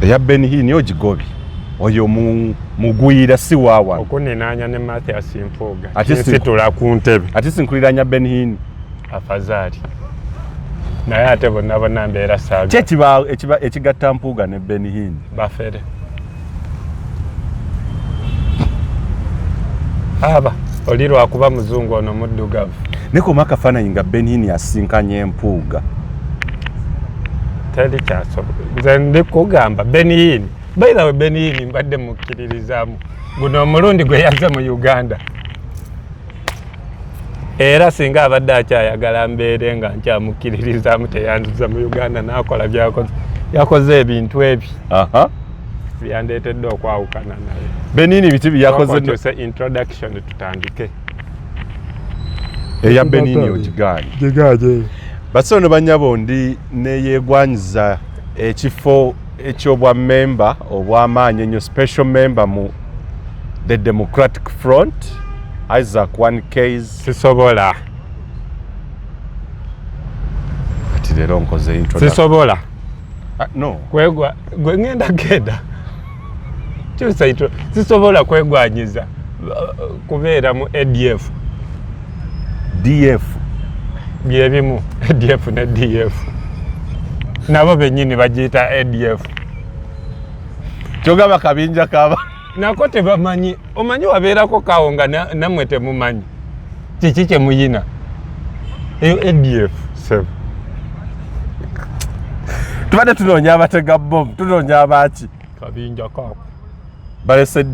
Ya Ben Hinn ogigobi oyo mugwira si wawa okuninanya ne Mathias Mpuuga kisitula ku ntebe ati sinkuliranya Ben Hinn afazali naye ate bonna mbeera saaga kyekiba ekigatta Mpuuga ne Ben Hinn bafere aba oli lwakuba muzungu ono muddugavu nekoma akafaananyi nga Ben Hinn yasinkanye Mpuuga teri kyasobola nze ndikugamba Ben Hinn by the way Ben Hinn mbadde mukkiririzaamu guno omulundi gwe yazze mu Uganda era singa abadde akyayagala mbeere nga nkyamukkiririzaamu teyanziza mu Uganda n'akola byakoze yakoze ebintu ebi byandeetedde okwawukana naye Ben Hinn biti byakoze introduction tutandike eya Ben Hinn ogigaanye basono banyabo ndi neyeegwanyiza ekifo ekyobwa member obw'amaanyi ennyo special member mu the Democratic Front Isaac one case sisobola ati leero nkoze introduction sisobola no kwegwa gwe ngenda genda kyusa intro sisobola kwegwanyiza kubeera mu ADF DF byebimu ADF ne DF nabo bennyini bagiyita ADF kyogaba kabinja kaba nako tebamanyi omanyi wabeerako kawo nga nammwe temumanyi kiki kye muyina eyo ADF sebo tubadde tunoonya abatega bomu tunoonya abaaki kabinja kako balese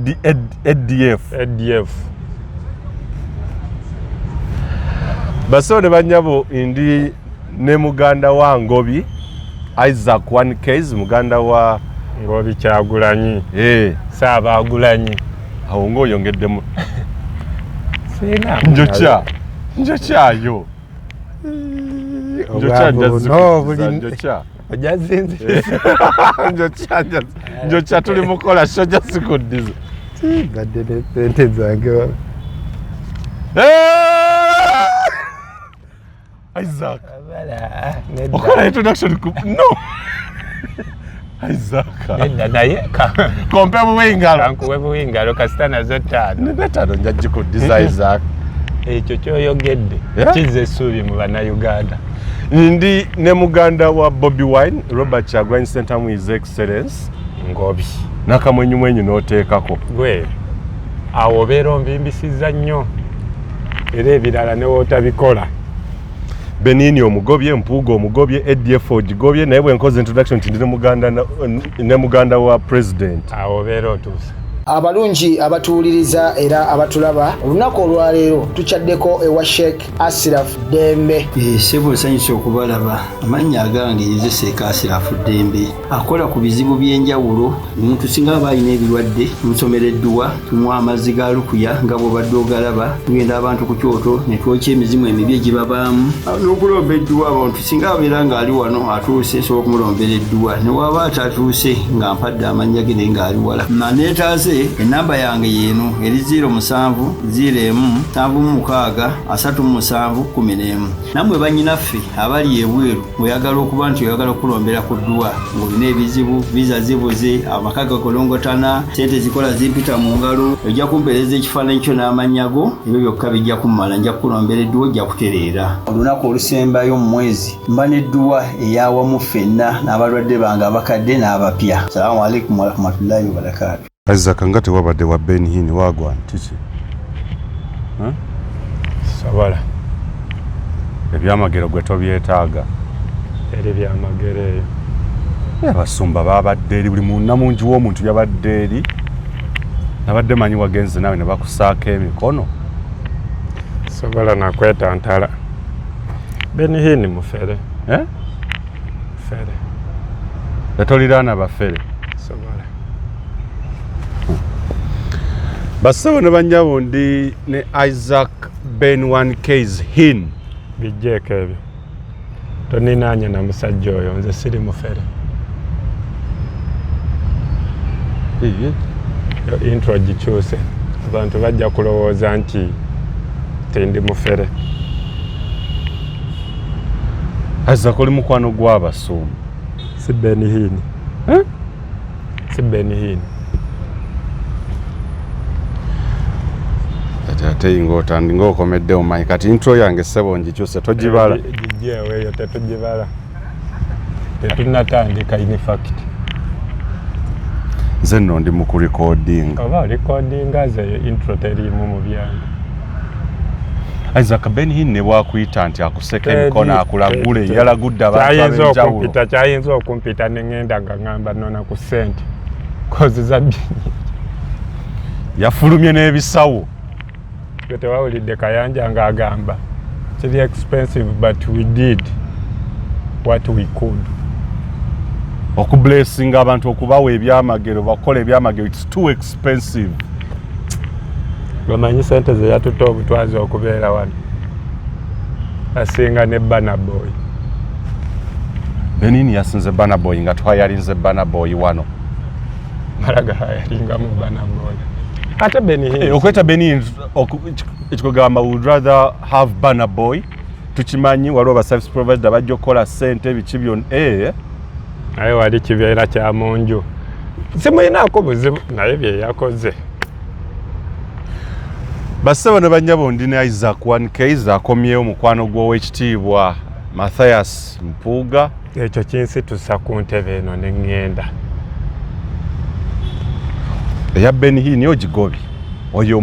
ADF basone banyabo ndi ne Muganda wa Ngobi Isaac one case Muganda wa Ngobi Kyagulanyi Saaba Agulanyi awo ng'oyongeddemu sina njokyayo njokya tuli mukola shoja sikuddiza badde ne sente zange Isaac okola introduction no Isaac naye kompe buwingalo kankuwe buwingalo kasita nazo ttaano netano njagikuddiza Isaac ekyo kyoyogedde kizza essuubi mu bannayuganda ndi ne Muganda wa Bobi Wine Robert Kyagulanyi Ssentamu His Excellence Ngobi n'akamwenyumwenyu n'oteekako gwe awo obeera onvimbisizza nnyo era ebirala ne wootabikola Ben Hinn omugobye Mpuuga omugobye ADF ogigobye naye bwe nkoze introduction ndi ne Muganda wa President awo obeera otuuse abalungi abatuwuliriza era abatulaba olunaku olwaleero tukyaddeko ewa Sheikh Ashraf Dembe sebo nsanyusa okubalaba amannya agange yeze Sheikh Ashraf Dembe akola ku bizibu by'enjawulo omuntu singa aba alina ebirwadde musomereddwa tunywa amazzi ga lukuya nga bw'obadde ogalaba tugenda abantu ku kyoto ne twokya emizimu emibi egibabaamu n'okulomba edduwa abantu singa abeera ng'ali wano atuuse sobola okumulombera edduwa ne waba atatuuse nga mpadde amannya ge naye ng'ali wala naneetaase enamba yange yeno eri 0707363711 namwe bannyinaffe abali ebweru oyagala okuba nti oyagala okulombera ku dduwa ng'olina ebizibu viza zibuze amaka gakolongotana sente zikola zimpita mu ngalo ojja kumpeereza ekifaananyi kyo n'amanyago ebyo byokka bijja kummala nja kukulombera edduwa ojja kutereera olunaku olusembayo mu mwezi mba n'edduwa eyawamu ffenna n'abalwadde bange abakadde n'abapya salaamu alaikum warahmatullahi wabarakatu Isaac nga tewabadde wa Ben Hinn wagwa kiki sobola ebyamagero gwe tobyetaaga eri byamagero eyo Basumba babadde eri buli munnamungi w'omuntu yabadde eri nabadde manyi wagenze nawe ne bakusaako emikono sobola nakwetantala Ben Hinn Mufere Mufere etoliraana bafere sobola basabo ne banyabo ndi ne Isaac Ben one case Hinn bijjeeko ebyo toninaanye na musajja oyo nze siri Mufere intro gikyuse abantu bajja kulowooza nti tendi Mufere Isaac oli mukwano gw'Abasumba si Ben Hinn si Hinn. Ate ingotandi ng'okomedde omanyi kati intro yange ssebo ngikyuse togibala. Gijeewo eyo tetugibala. Tetunnatandika in fact. Nze nno ndi mu kurecordinga. Oba recordinga ze intro teriimu mu byange. Isaac Hinn ne bwakuyita nti akuseka emikono akulagule yalagudde abantu ab'enjawulo. Kyayinza okumpita ne ngenda nga ngamba nona ku ssente. Kozi za bingi. Yafulumye n'ebisawo. Tewawulidde Kayanja ng'agamba it's very expensive but we did what we could. Okublessinga abantu okubawa ebyamagero bakola ebyamagero it's too expensive. Bamanyi sente ze yatuta obutwazi okubeera wano asinga ne Burna Boy. Hinn yasinze Burna Boy nga twayalinze Burna Boy wano. Maraga yalingamu Burna Boy. Ate Hinn. Okweta Hinn ekikugamba would rather have Burna Boy. Tukimanyi waliwo ba service provider bajja okukola ssente biki byonna. Naye wali kibeera kya munju. Simulinaako buzibu naye bye yakoze. Basaba ne bannyabo ndi ne Isaac 1K akomyewo mukwano gw'owekitiibwa Mathias Mpuuga. Ekyo kinsitusa ku ntebe eno ne ŋŋenda. Eya Hinn ogigobye oyo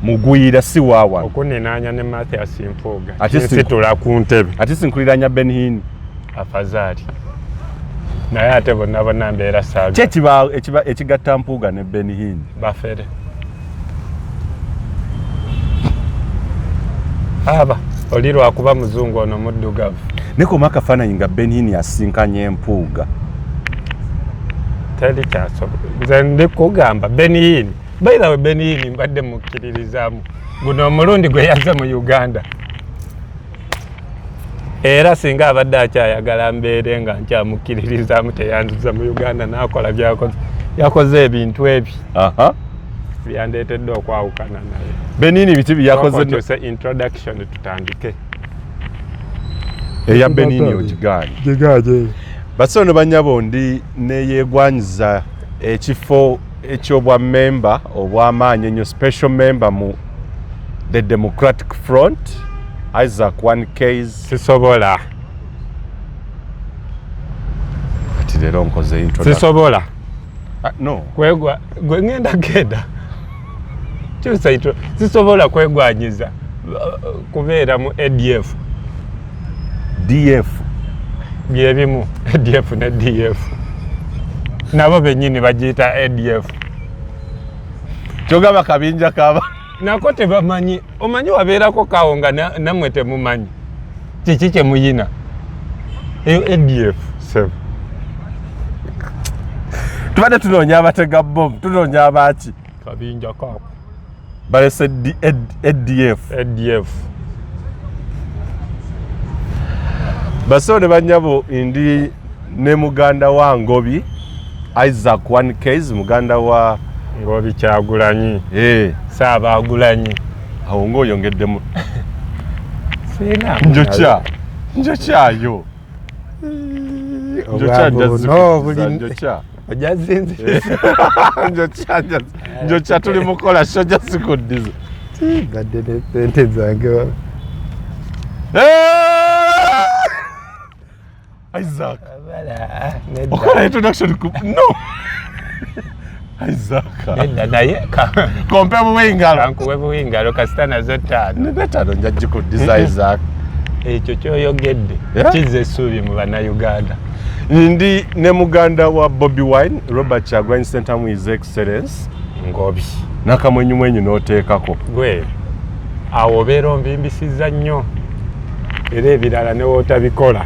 mugwira si waawa. Okuninaanya ne Mathias Mpuuga kinsitula ku ntebe. Ate sinkuliranya Hinn. Afazaali. Naye ate bonna mbeera saaga. Ekigatta Mpuuga ne Hinn. Bafere. Aba oli lwakuba muzungu ono muddugavu. Nekoma akafaananyi nga Hinn yasinkanye Mpuuga. Teri kyasobola. Nze ndikugamba Hinn. By the way Hinn mbadde mukkiririzaamu. Guno omulundi gwe yazze mu Uganda. Era singa abadde akyayagala mbeere nga nkyamukkiririzaamu teyanziza mu Uganda n'akola byakoze. Yakoze ebintu ebi. Byandeetedde okwawukana naye. Hinn biti byakoze Tuuse introduction tutandike. Eya Hinn ogigaanye. Gigaanye. Basono bannyabo ndi neyeegwanyiza ekifo eky'obwa member obw'amaanyi ennyo special member mu the Democratic Front Isaac 1K. Sisobola. Kati leero nkoze introduction. Sisobola. No. Kwegwa gwe ngenda genda. Kyusa intro. Sisobola kwegwanyiza kubeera mu ADF. DF. Byebimu ADF ne DF. Nabo bennyini bagiyita ADF. Kyogamba kabinja kaba. Nako tebamanyi. Omanyi wabeerako kawo nga nammwe temumanyi. Kiki kye muyina. Eyo ADF. Sebo. Tubadde tunoonya abatega bomu, tunoonya abaaki. Kabinja kako. Balese ADF. ADF. Baso ne bannyabo ndi ne Muganda wa Ngobi Isaac 1K Muganda wa Ngobi Kyagulanyi. Saaba Agulanyi. Awo ng'oyongeddemu. Sina. Njokyayo. Njokya. Ojazinziriza. Njokya tuli mukola shoja sikuddiza. Badde ne ssente zange. Isaac. Okola introduction no. Isaac. Nenda naye kompe buwingalo. Kankuwe buwingalo kasita nazo ttaano. Netaano njya gikuddiza Isaac. Ekyo kyoyogedde kizza essuubi mu bannayuganda. Ndi ne Muganda wa Bobi Wine Robert Kyagulanyi Ssentamu His Excellence Ngobi. Nakamwenyumwenyu n'oteekako. Gwe awo obeera onvimbisizza nnyo era ebirala ne wootabikola.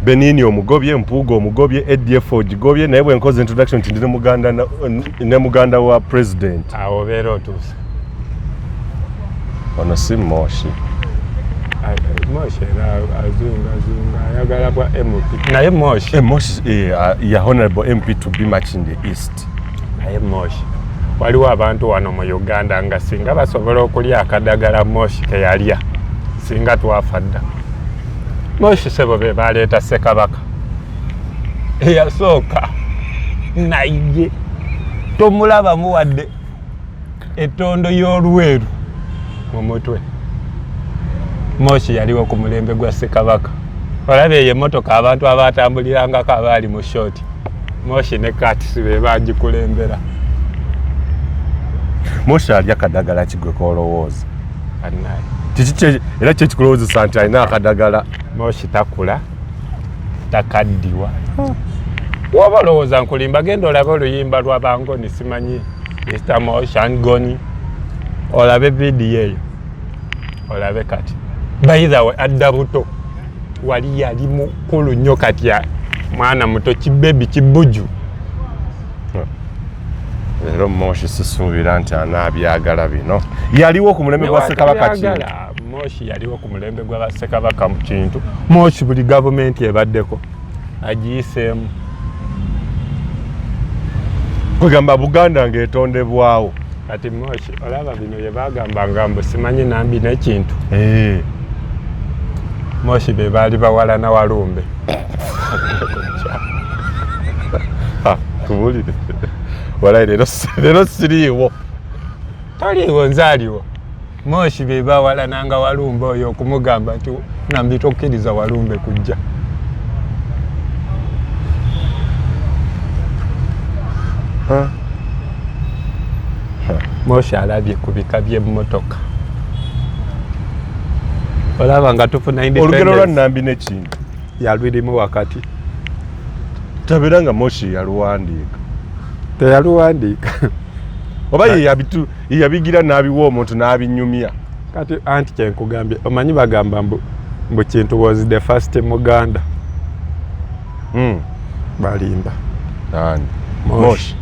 Hinn omugobye, Mpuuga omugobye, ADF ogigobye naye bwe nkoze introduction nti ndi ne Muganda wa President. Awo obeera otuuse. Ono si Moshi. Moshi era azunga ayagala bwa MP. Naye Moshi. Moshi ya Honorable MP to be much in the East. Naye Moshi. Waliwo abantu wano mu Uganda nga singa basobola okulya akadagala Moshi ke yalya. Singa twafa dda. Moshi sebo be baleeta Ssekabaka. Eyasooka naye tomulaba muwadde ettondo y'olweru mu mutwe. Moshi yaliwo ku mulembe gwa Ssekabaka. Olabye ye emmotoka abantu abatambulirangako abaali mu shoti. Moshi ne Katisi be bagikulembera. Moshi alya kadagala kigwe kolowooza. Era kye kikulowoozesa nti alina akadagala. Moshi takula, takaddiwa. Waba olowooza nkulimba genda olabe oluyimba lwa Bangoni simanyi Mr. Moshi and Goni. Olabe vidiyo eyo. Olabe kati. By the way, adda buto. Wali yali mukulu nnyo kati ya mwana muto kibebi kibuju. Leero Moshi sisuubira nti anaabyagala bino. Yaliwo ku mulembe gwa Ssekabaka ki? Moshi yaliwo ku mulembe gwa Ssekabaka mu kintu. Moshi buli gavumenti ebaddeko agiyiseemu. Kugamba Buganda ng'etondebwawo. Kati Moshi olaba bino bye bagambanga mbu simanyi nambi n'ekintu. Moshi be baali bawalana Walumbe. Tubulire. Walayi leero siriiwo. Toliiwo nzaaliwo. Moshi be bawalananga Walumbe oyo okumugamba nti nambi tokkiriza Walumbe kujja. Moshi alabye ku bika by'emmotoka. Olaba nga tufuna independence. Olugero lwa Nambi n'ekintu yalwirimu wakati. Tabera nga Moshi yaluwandiika. Teyaluwandiika. Oba yabigira n'abiwa omuntu n'abinyumya. Kati anti kyenkugambye omanyi bagamba mbu kintu was the first Muganda. Balimba. Moshi.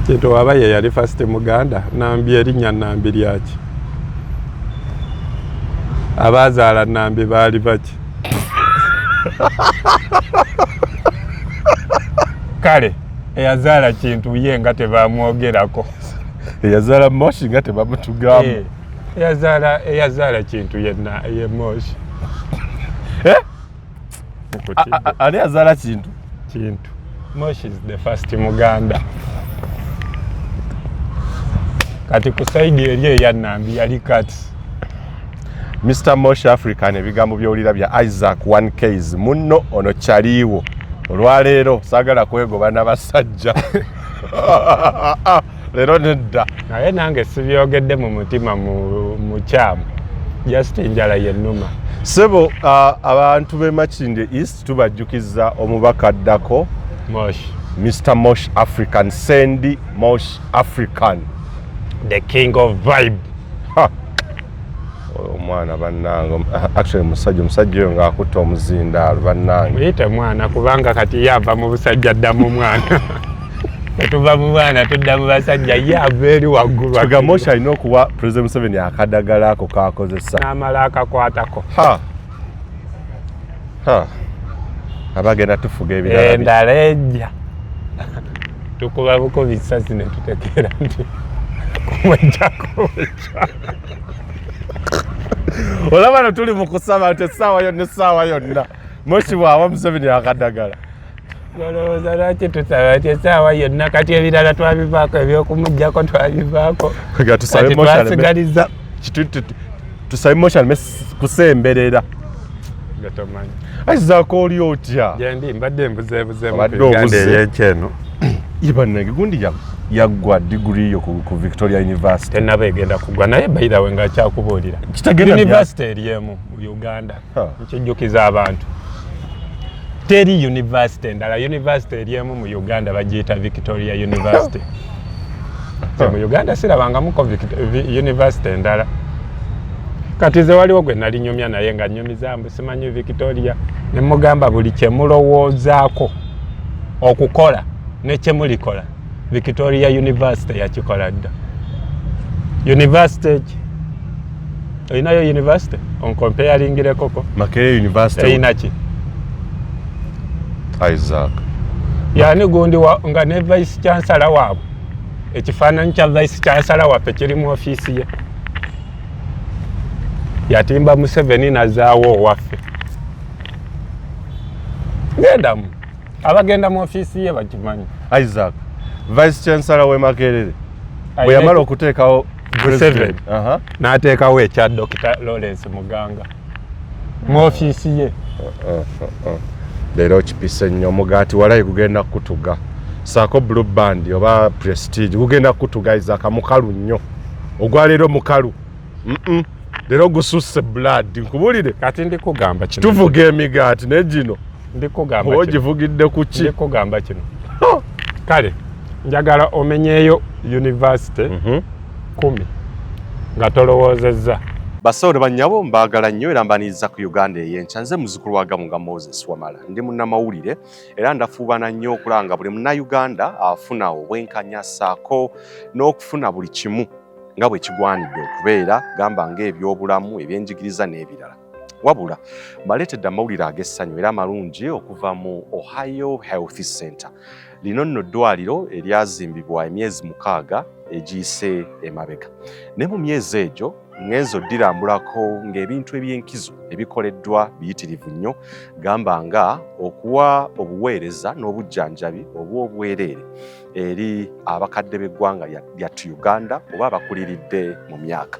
Kintu waba ye yali first Muganda Nambi erinnya Nambi lyaki. Abazaala Nambi baali baki. Kale eyazaala Kintu ye nga tebamwogerako. Eyazaala Moshi nga tebamutugamba. Eyazaala Kintu yenna ye Moshi. Ani yazaala Kintu? Kintu. Moshi is the first Muganda. Kati ku side eri eya Nambi yali kati. Mr. Moshi African ebigambo by'olira bya Isaac 1Ks munno ono kyaliiwo. Olwaleero saagala kwegoba n'abasajja. Leero nedda. Naye nange sibyogedde mu mutima mu kyamu. Just enjala yennuma. Sebo abantu b'e Makindye East tubajjukiza omubaka addako Moshi. Mr. Moshi African, Sandy Moshi African. The king of vibe. Omwana bannange actually musajja oyo ng'akutte omuzindaalo bannange. Muyite mwana kubanga kati yava mu busajja adda mu mwana. Tuva mu bwana tudda mu basajja yava eri waggulu. Aga Moshi alina okuwa President Museveni akadagala ako k'akozesa. N'amala akakwatako. Abagenda tufuga ebirala. Endala ejja. Tukuba buko bisasi ne tutekeera nti kumwejjako. Olaba no tuli mu kusaba nti essaawa yonna Moshi bw'awa Museveni akadagala. Olowooza lwaki tusaba nti essaawa yonna kati ebirala twabivaako eby'okumuggyako twabivaako. Tusabe Moshi aleme kusemberera. Gatomanyi. Azaako oli otya? Gyendi mbadde mbuzeebuzeemu ku Uganda Eyenkya eno. Ibannange gundi yaggwa diguri yo ku Victoria University. Tennaba egenda kugwa naye bayira we ng'akyakubuulira. University eriemu mu Uganda. Nkijjukiza abantu. Teri university endala. University eriemu mu Uganda bagiyita Victoria University. Mu Uganda sirabangamuko university endala. Kati ze waliwo gwe nalinyumya naye nga nnyumiza mbu simanyi Victoria ne mugamba buli kye mulowoozaako okukola ne kye mulikola Victoria University yakikola dda. University olinayo university oncomparingire koko Makerere University eyina ki Isaac yani gundi nga ne vice chancellor waabwe ekifaananyi kya vice chancellor waffe kiri mu ofiisi ye yatimba Museveni nazaawo owaffe gendamu abagenda mu office ye bakimanyi. Isaac Vice Chancellor we Makerere bwe yamala okuteekawo President n'ateekawo ekya Dr. Lawrence Muganga mu office ye. Leero kipise nnyo omugaati walayi gugenda kutuga saako blue band oba prestige gugenda kutuga Isaac mukalu nnyo ogwaleero mukalu leero gususse blood nkubulire kati ndikugamba kino tuvuga emigaati ne gino ndikugamba ogivugidde ku ki ndikugamba kino kale njagala omenyeeyo university 10 nga tolowoozezza. Basawo bannyabo mbaagala nnyo era mbaniriza ku Uganda Eyenkya nze muzzukulu wa Gamunga Moses Wamala ndi munnamawulire era ndafuubana nnyo okulanga buli munnayuganda afuna obwenkanya ssaako n'okufuna buli kimu nga bwe kigwanidde okubeera gamba ng'ebyobulamu ebyenjigiriza n'ebirala. Wabula mbaleetedde amawulire ag'essanyu era amalungi okuva mu Ohio Health Center. Lino nno ddwaliro eryazimbibwa emyezi 6 egiyise emabega. Ne mu myezi egyo ngenzo dirambulako ng'ebintu eby'enkizo ebikoleddwa biyitirivu nnyo gamba nga okuwa obuweereza n'obujjanjabi obw'obwereere eri abakadde b'eggwanga lyattu Uganda oba abakuliridde mu myaka.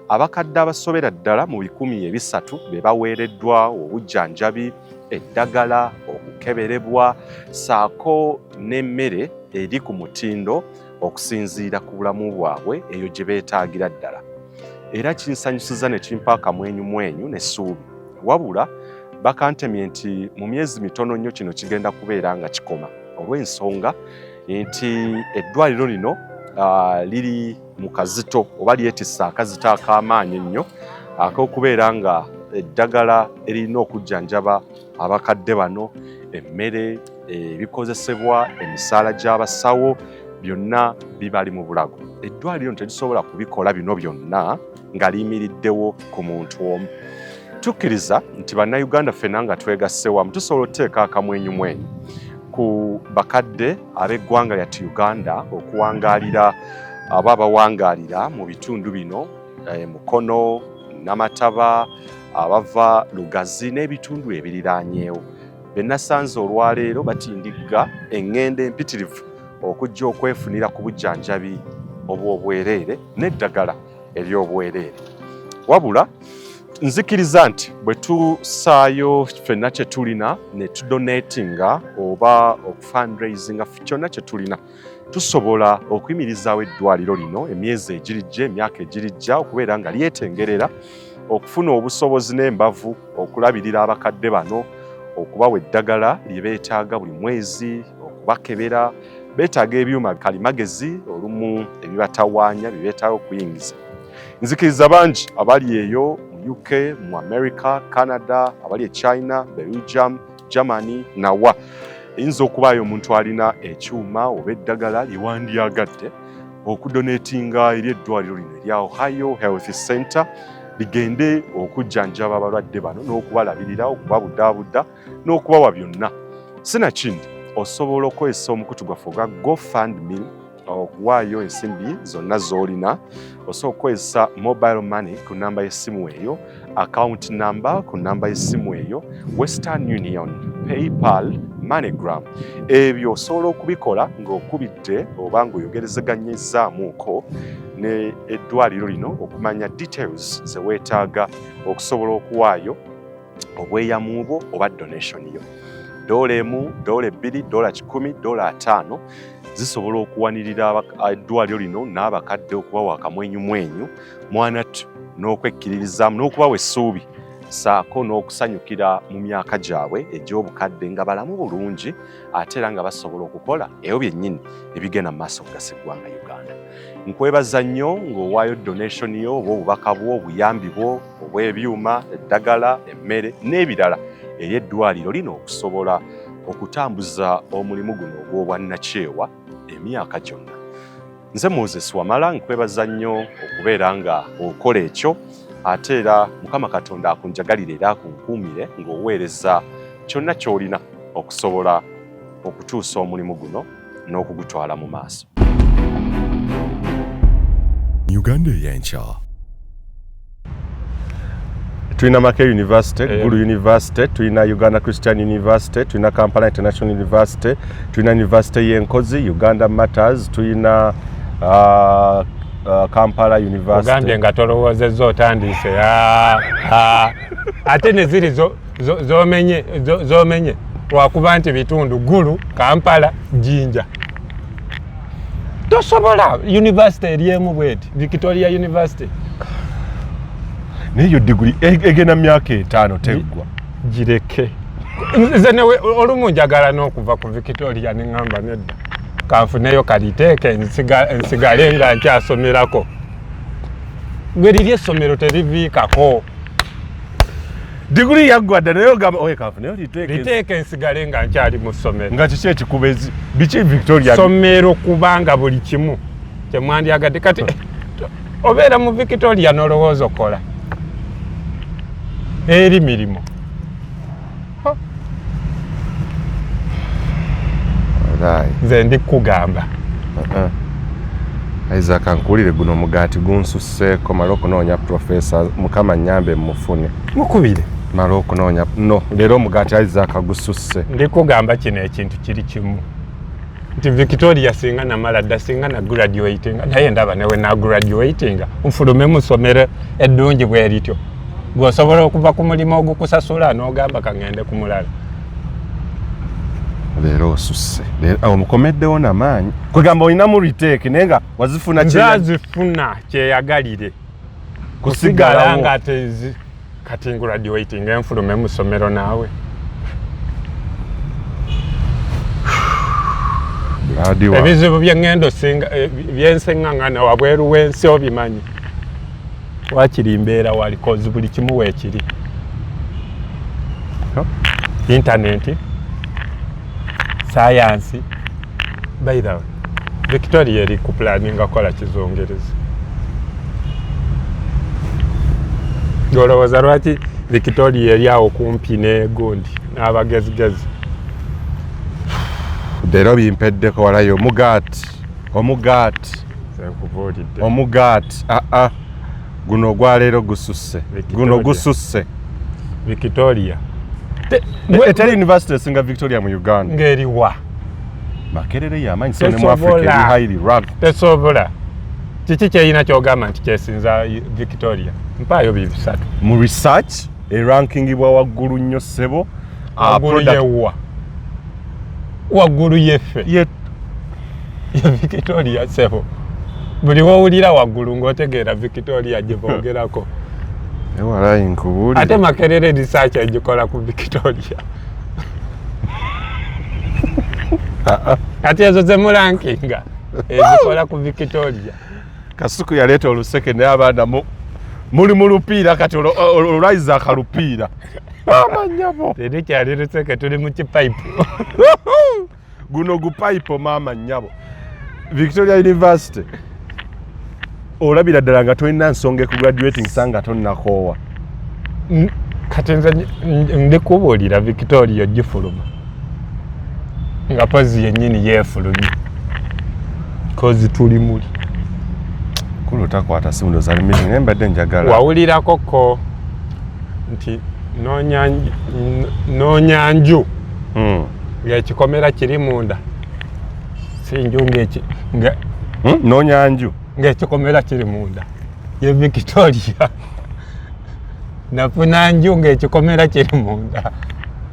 Abakadde abasobera ddala mu 300 be baweereddwa obujjanjabi, eddagala, okukeberebwa ssaako n'emmere eri ku mutindo okusinziira ku bulamu bwabwe eyo gye beetaagira ddala. Era kinsanyusiza ne kimpa akamwenyumwenyu n'essuubi. Wabula bakantemye nti mu myezi mitono nnyo kino kigenda kubeera nga kikoma olw'ensonga nti eddwaliro lino liri mu kazito oba lyetisse akazito ak'amaanyi ennyo ak'okubeera nga eddagala erina okujjanjaba abakadde bano, emmere, ebikozesebwa, emisaala gy'abasawo byonna bibali mu bulago. Eddwaliro terisobola kubikola bino byonna nga liyimiriddewo ku muntu omu. Tukkiriza nti bannayuganda ffenna nga twegasse wamu tusobola okuteeka akamwenyumwenyu ku bakadde ab'eggwanga lyattu Uganda okuwangaalira aba abawangaalira mu bitundu bino Mukono, Namataba, abava Lugazi n'ebitundu ebiriraanyeewo. Be nasanze olwaleero batindigga eŋŋendo empitirivu okujja okwefunira ku bujjanjabi obw'obwereere n'eddagala ery'obwereere. Wabula nzikiriza nti bwe tusaayo ffenna kye tulina ne tudonatinga oba okufundraisinga kyonna kye tulina tusobola okuyimirizaawo eddwaliro lino emyezi egirijja emyaka egirijja okubeera nga lyetengerera okufuna obusobozi n'embavu okulabirira abakadde bano, okubawa eddagala lye beetaaga buli mwezi, okubakebera, beetaaga ebyuma kalimagezi olumu ebibatawaanya bye beetaaga okuyingiza. Nzikiriza bangi abali eyo mu UK, mu America, Canada, abali e China, Belgium, Germany nawa eyinza okubaayo omuntu alina ekyuma oba eddagala lye wandyagadde okudonatinga eri eddwaliro lino erya Ohio Health Center ligende okujjanjaba abalwadde bano n'okubalabirira, okubabuddaabudda n'okubawa byonna. Sinakindi osobola okukozesa omukutu gwaffe ogwa GoFundMe okuwaayo ensimbi zonna z'olina. Osobola okukozesa mobile money ku namba y'essimu eyo, account number ku namba y'essimu eyo, Western Union, PayPal, MoneyGram. Ebyo osobola okubikola ng'okubidde oba ng'oyogerezeganyizaamuuko ne eddwaliro lino okumanya details ze weetaaga okusobola okuwaayo obweyamu bwo oba donation yo. $1, $2, $10, $5 zisobola okuwanirira eddwaliro lino n'abakadde okubawa akamwenyumwenyu mwanattu n'okwekkiririzaamu n'okubawa essuubi ssaako n'okusanyukira mu myaka gyabwe egy'obukadde nga balamu bulungi ate era nga basobola okukola ebyo byennyini ebigenda mu maaso okugasa eggwanga Uganda. Nkwebaza nnyo ng'owaayo donation yo oba obubaka bwo, obuyambi bwo obw'ebyuma, eddagala, emmere n'ebirala eri eddwaliro lino okusobola okutambuza omulimu guno ogw'obwannakyewa emyaka gyonna. Nze Moses Wamala nkwebaza nnyo okubeera nga okola ekyo ate era Mukama Katonda akunjagalire era akunkuumire ng'oweereza kyonna ky'olina okusobola okutuusa omulimu guno n'okugutwala mu maaso. Uganda Eyenkya. Tulina Makerere University, Gulu University, tulina Uganda Christian University, tulina Kampala International University, tulina University y'Enkozi, Uganda Matters, tulina Kampala University. Uganda nga tolowoozezza otandise. Ate ne ziri z'omenye lwakuba nti bitundu Gulu, Kampala, Jinja. Tosobola university eriemu bweti, Victoria University. Neyo degree egena myaka 5 teggwa. Gireke. Nze newe olumu njagala n'okuva ku Victoria ne ngamba nedda. Kanfuneyo kaliteeke nsigale nga nkyasomerako. Gwe liri essomero teriviikako. Degree yaggwa dda naye ogamba oye kanfuneyo liteeke nsigale nga nkyali mu ssomero. Nga kiki ekikubezi biki Victoria? Ssomero kubanga buli kimu kyemwandyagadde kati obeera mu Victoria n'olowooza okola. Eri mirimo. Nze ndi kugamba. Isaac nkuwulire guno omugaati gunsusseeko mala okunoonya Professor Mukama nnyambe mufune. Mukubire. Mala okunoonya no leero omugaati Isaac gususse. Ndi kugamba kino ekintu kiri kimu. Nti Victoria singa namala dda singa na graduating naye ndaba newe na graduating nfulume mu ssomero eddungi bwe lityo. Gwosobola okuva ku mulimu ogukusasula n'ogamba kangende ku mulala. Leero osusse. Omukomeddewo n'amaanyi. Kwegamba olina mu retake naye nga wazifuna kyazifuna kyeyagalire. Kusigala nga kati graduating enfulume mu ssomero naawe. Ebizibu by'engendo byenseŋŋaŋŋana wabweru w'ensi obimanyi. Wakiri mbeera wali kozi buli kimu weekiri. Internet, science, by the way, Victoria eri ku planning akola kizungereza. Olowooza lwaki Victoria eri awo kumpi n'egundi n'abagezigezi? Leero bimpeddeko walayo omugaati. Omugaati. Guno ogwa leero gususse. Guno gususse. Victoria. Eteri university esinga Victoria mu Uganda. Ng'eriwa. Makerere y'amaanyi so ne mu Africa eri highly ranked. Tesobola. Kiki kyeyina kyogamba nti kyesinza Victoria? Mpaayo bibisatu. Mu research erankingibwa waggulu nnyo ssebo. Waggulu yeffe. Ya Victoria ssebo. Buli wowulira waggulu ng'otegeera Victoria gye boogerako. Ewalayi nkubuulire. Ate Makerere research egikola ku Victoria. Ate ezo ze murankinga ezikola ku Victoria. Kasuku yaleeta oluseke naye abaana muli mu lupiira kati olwayiza akalupiira. Amanyabo. Teri kyali luseke tuli mu kipayipu. Guno gupayipo maama nnyabo. Victoria University. Olabira ddala nga tolina nsonga ku graduating sanga tonnakoowa. Kati nze ndikubuulira Victoria gifuluma. Nga pozi yennyini yeefulumye. Kozi tuli muli. Kulo takwata simu ndo zali meeting mbadde njagala. Wawulirako ko nti noonya nju. Ng'ekikomera kiri munda. Si nju noonya nju. Ng'ekikomera kiri munda. Ye Victoria. Nafuna nju ng'ekikomera kiri munda.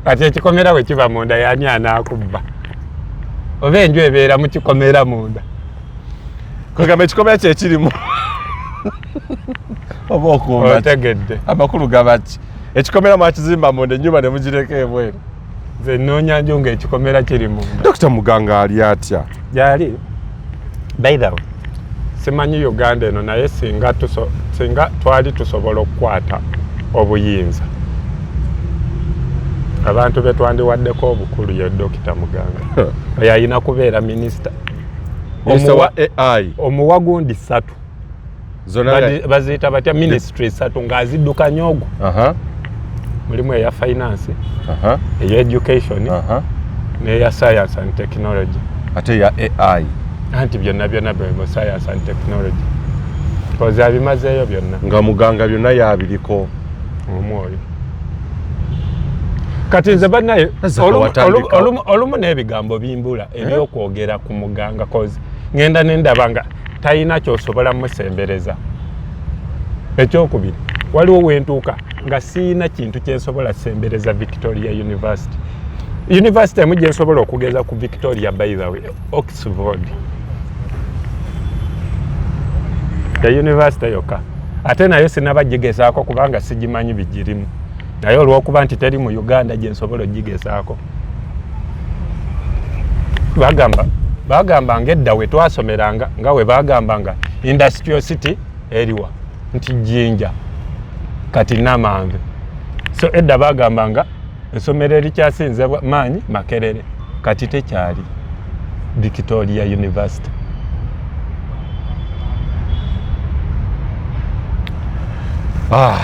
Kati ekikomera we kiba munda yani anaakubba. Oba enju ebeera mu kikomera munda. Kwegamba ekikomera kye kirimu. Oba okumba. Otegedde. Amakulu gabaki. Ekikomera mwakizimba munda ennyumba ne mugireka ebweru. Nze noonya nju ng'ekikomera kiri munda. Dr. Muganga ali atya? Gyali. By the way, simanyi Uganda eno naye singa twali tusobola okukwata obuyinza. Abantu be twandiwaddeko obukulu ye Dr. Muganga. Oyo alina kubeera minisita. Wa AI. Omuwa gundi 3. Baziyita batya ministry 3 ng'aziddukanya ogwo. Mulimu eya finance, eya education, n'eya science and technology. Ate ya AI. Anti byonna mu science and technology. Kozi abimazeeyo byonna. Nga Muganga byonna yabiriko. omwoyo kati nze bannaye olumu n'ebigambo bimbula ebyokwogera ku muganga kozi ngenda nendaba nga talina kyosobola musembereza. Ekyokubiri waliwo wentuuka nga siina kintu kyensobola sembereza Victoria University. University emu gyensobola okugeza ku Victoria by the way Oxford. Ya university yokka ate nayo sinabagigezaako kubanga sigimanyi bigirimu. Naye olw'okuba nti teri mu Uganda gyensobola ogigezaako. Bagamba ng'edda we twasomeranga nga we bagambanga industrial city eriwa nti Jinja kati Namanve. So edda bagambanga essomero erikyasinze maanyi Makerere kati tekyali Victoria University.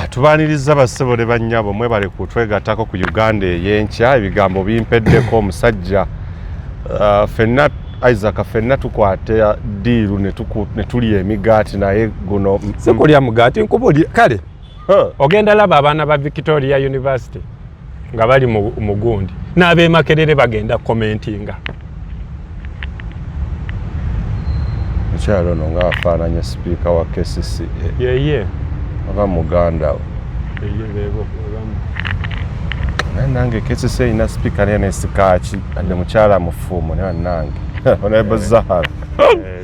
Tubaniriza basebole bannyabo mwebale kutwegattako ku Uganda Eyenkya ebigambo bimpeddeko omusajja fenna Isaac fenna tukwate diiru ne tulya emigaati naye guno sikulya mugaati nkubuli kale ogenda laba abaana ba Victoria University nga bali mu gundi n'ab'e Makerere bagenda commentinga. Mukyalo ono nga afaananya sipiika wa KCCA. Yeye aba Muganda. Nange KCCA ina speaker ne sikachi ande mukyala mufumu ne nange. Honorable Zahara.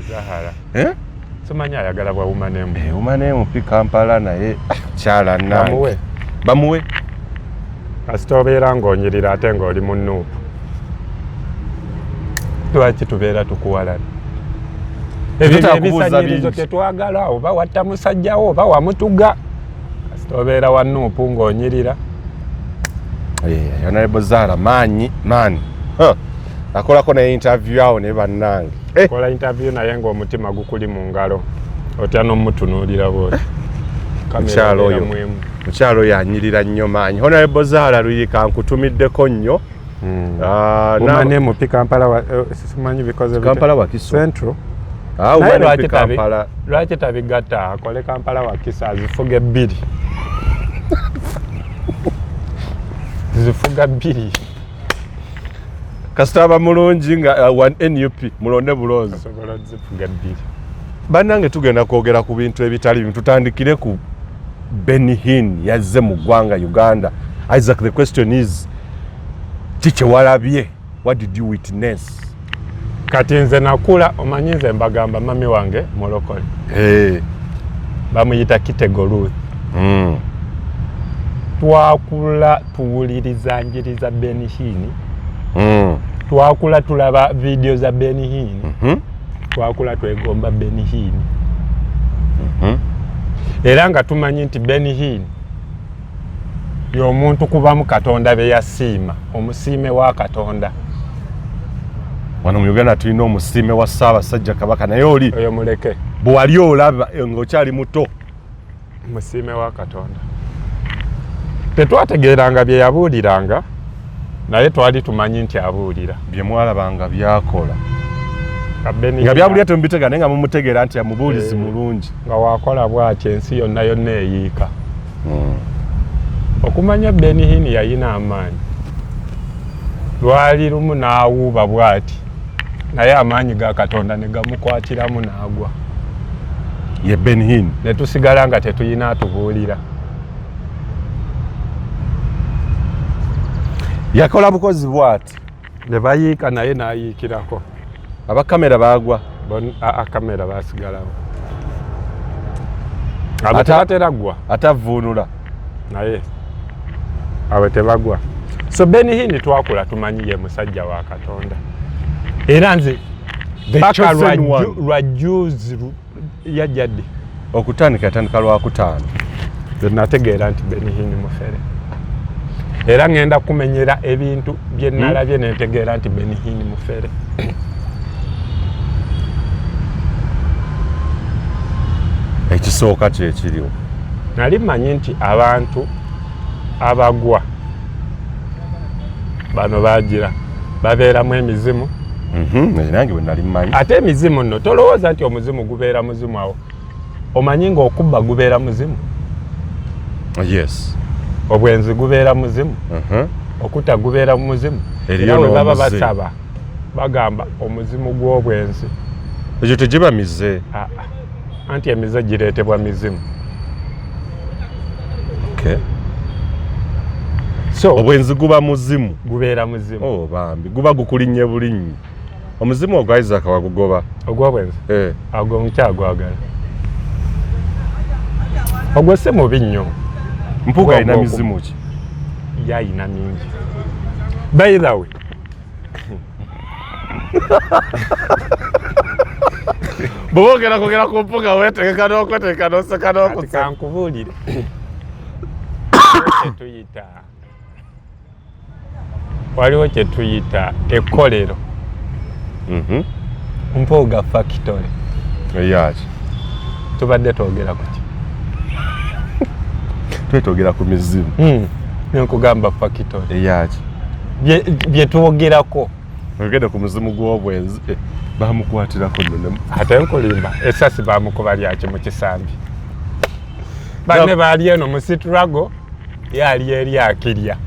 Zahara. Somanya ayagala bwa umanemu. Umanemu pi Kampala naye kyala nange. Bamuwe. Asitobera ngonyirira ate ng'oli mu Nuupu. Lwaki tubeera tukuwalana? Ebisanyirizo tetwagala oba watta musajjawo oba wamutuga. Asitobera wa Nuupu ng'onyirira. Honorable Zahara maanyi. Akolako na interview awo ne bannange. Kola interview naye ng'omutima gukuli mu ngalo. Otya n'omutunuulira bwoti. Mukyalo oyo. Mukyalo yanyirira nnyo maanyi. Honorable Zahara Luyika nkutumiddeko nnyo. Umane mu Kampala wa simanyi because of Kampala wa Kiso. Central. Umane mu Kampala. Lwaki tabigatta akole Kampala wa Kiso azifuge bbiri. Zifuga bbiri. Kasitaba mulungi nga NUP mulonde bulonzi. Sobola zifuga bbiri. Bannange tugenda kwogera ku bintu ebitali bimu. Tutandikire ku Hinn yazze mu ggwanga Uganda. Isaac, the question is Tiche walabye, what did you witness? Kati nze nakula omanyi nze mbagamba mami wange mulokole. Bamuyita Kitego Ruth. Twakula tuwuliriza njiri za Hinn. Twakula tulaba video za Hinn. Twakula twegomba Hinn. Era nga tumanyi nti Hinn y'omuntu kubamu Katonda be yasiima, omusiime wa Katonda. Wano mu Uganda tulina omusiime wa Ssaabasajja Kabaka naye oli oyo muleke. Bwe wali olaba ng'okyali muto. Omusiime wa Katonda. Tetwategeeranga bye yabuuliranga naye twali tumanyi nti abuulira. Bye mwalabanga byakola. Nga byabulira temubitegeera naye nga mumutegeera nti amubuulizi mulungi. Nga wakola bw'ati ensi yonna yonna eyiika. Okumanya Hinn yayina amaanyi. Lwali lumu n'awuuba bw'ati naye amaanyi ga Katonda ne gamukwatiramu n'agwa. Ye Hinn. Ne tusigala nga tetuyina atubuulira. Yakola bukozi bw'ati. Ne bayiika naye n'ayiikirako. Abakamera baagwa. Kamera baasigalawo. Abatera gwa. Atavuunula. Naye abe tebagwa. So Hinn twakula tumanyi ye musajja wa Katonda. Era nze baka lwajuzi yajjadde. Yatandika Lwakutaano. Nategeera nti Hinn Mufere. Era ngenda kumenyera ebintu bye nalabye nentegeera nti Hinn Mufere. Ekisooka kyekiriwo. Nali manyi nti abantu abagwa bano bagira babeeramu emizimu. Nange bwe nali mmanyi. Ate emizimu nno tolowooza nti omuzimu gubeera muzimu awo. Omanyi ng'okubba gubeera muzimu? Yes. obwenzi gubeera muzimu okutta gubeera muzimu era bwe baba basaba bagamba omuzimu gw'obwenzi ekyo tegiba mize anti emize gireetebwa mizimu so obwenzi guba muzimu gubeera muzimu bambi guba gukulinnye bulinnyi omuzimu ogwo Isaac wagugoba ogw'obwenzi agwo omukyagwagala ogwo si mubi nnyo mpuuga alina mizimu ki yayina mingi by the way bwogera kugera ku mpuuga weetegeka n'okwetegeka n'oseka n'okusa kankubuulire waliwo kye tuyita ekkolero mpuuga factory eyaki tubadde twogera ku ki twetwogera ku mizimu nkugamba factory eyaki bye twogerako ogende ku muzimu gw'obwenzi bamukwatirako none ate nkulimba esasi bamukuba lyaki mu kisambi banne baali eno mu sitrago yali eri akirya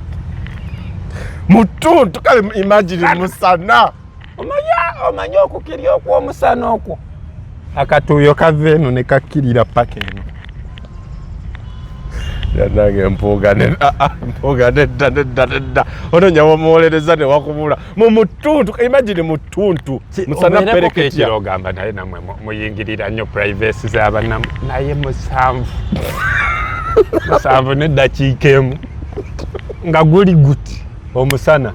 mutuntu kale imagine musana omanye okukirya okw'omusana okwo akatuuyo kava eno ne kakkirira paka eno yanange mpuuga nedda ono nyawo muwolereza ne wakubula mu mutuntu imagine mutuntu musana pereketya ogamba naye namwe muyingirira nnyo privacy z'abannamu naye musanvu n'eddakiika emu nga guli guti omusana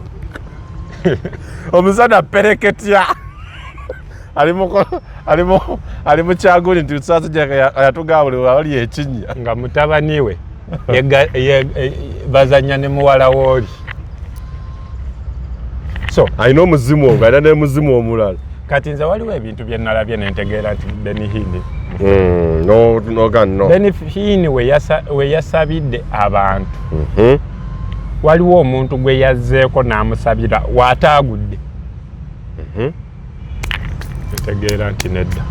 omusana pereketya ali mu kyaguli nti tusasi yatugabulibwa wali ekinya nga mutabani we bazanya ne muwala wooli so alina omuzimu ogwo alina n'omuzimu omulala kati nze waliwo ebintu bye nalabye nentegeera nti Beni Hinn Beni Hinn we yasabidde abantu waliwo omuntu gwe yazzeeko n'amusabira waataagudde ntegeera nti nedda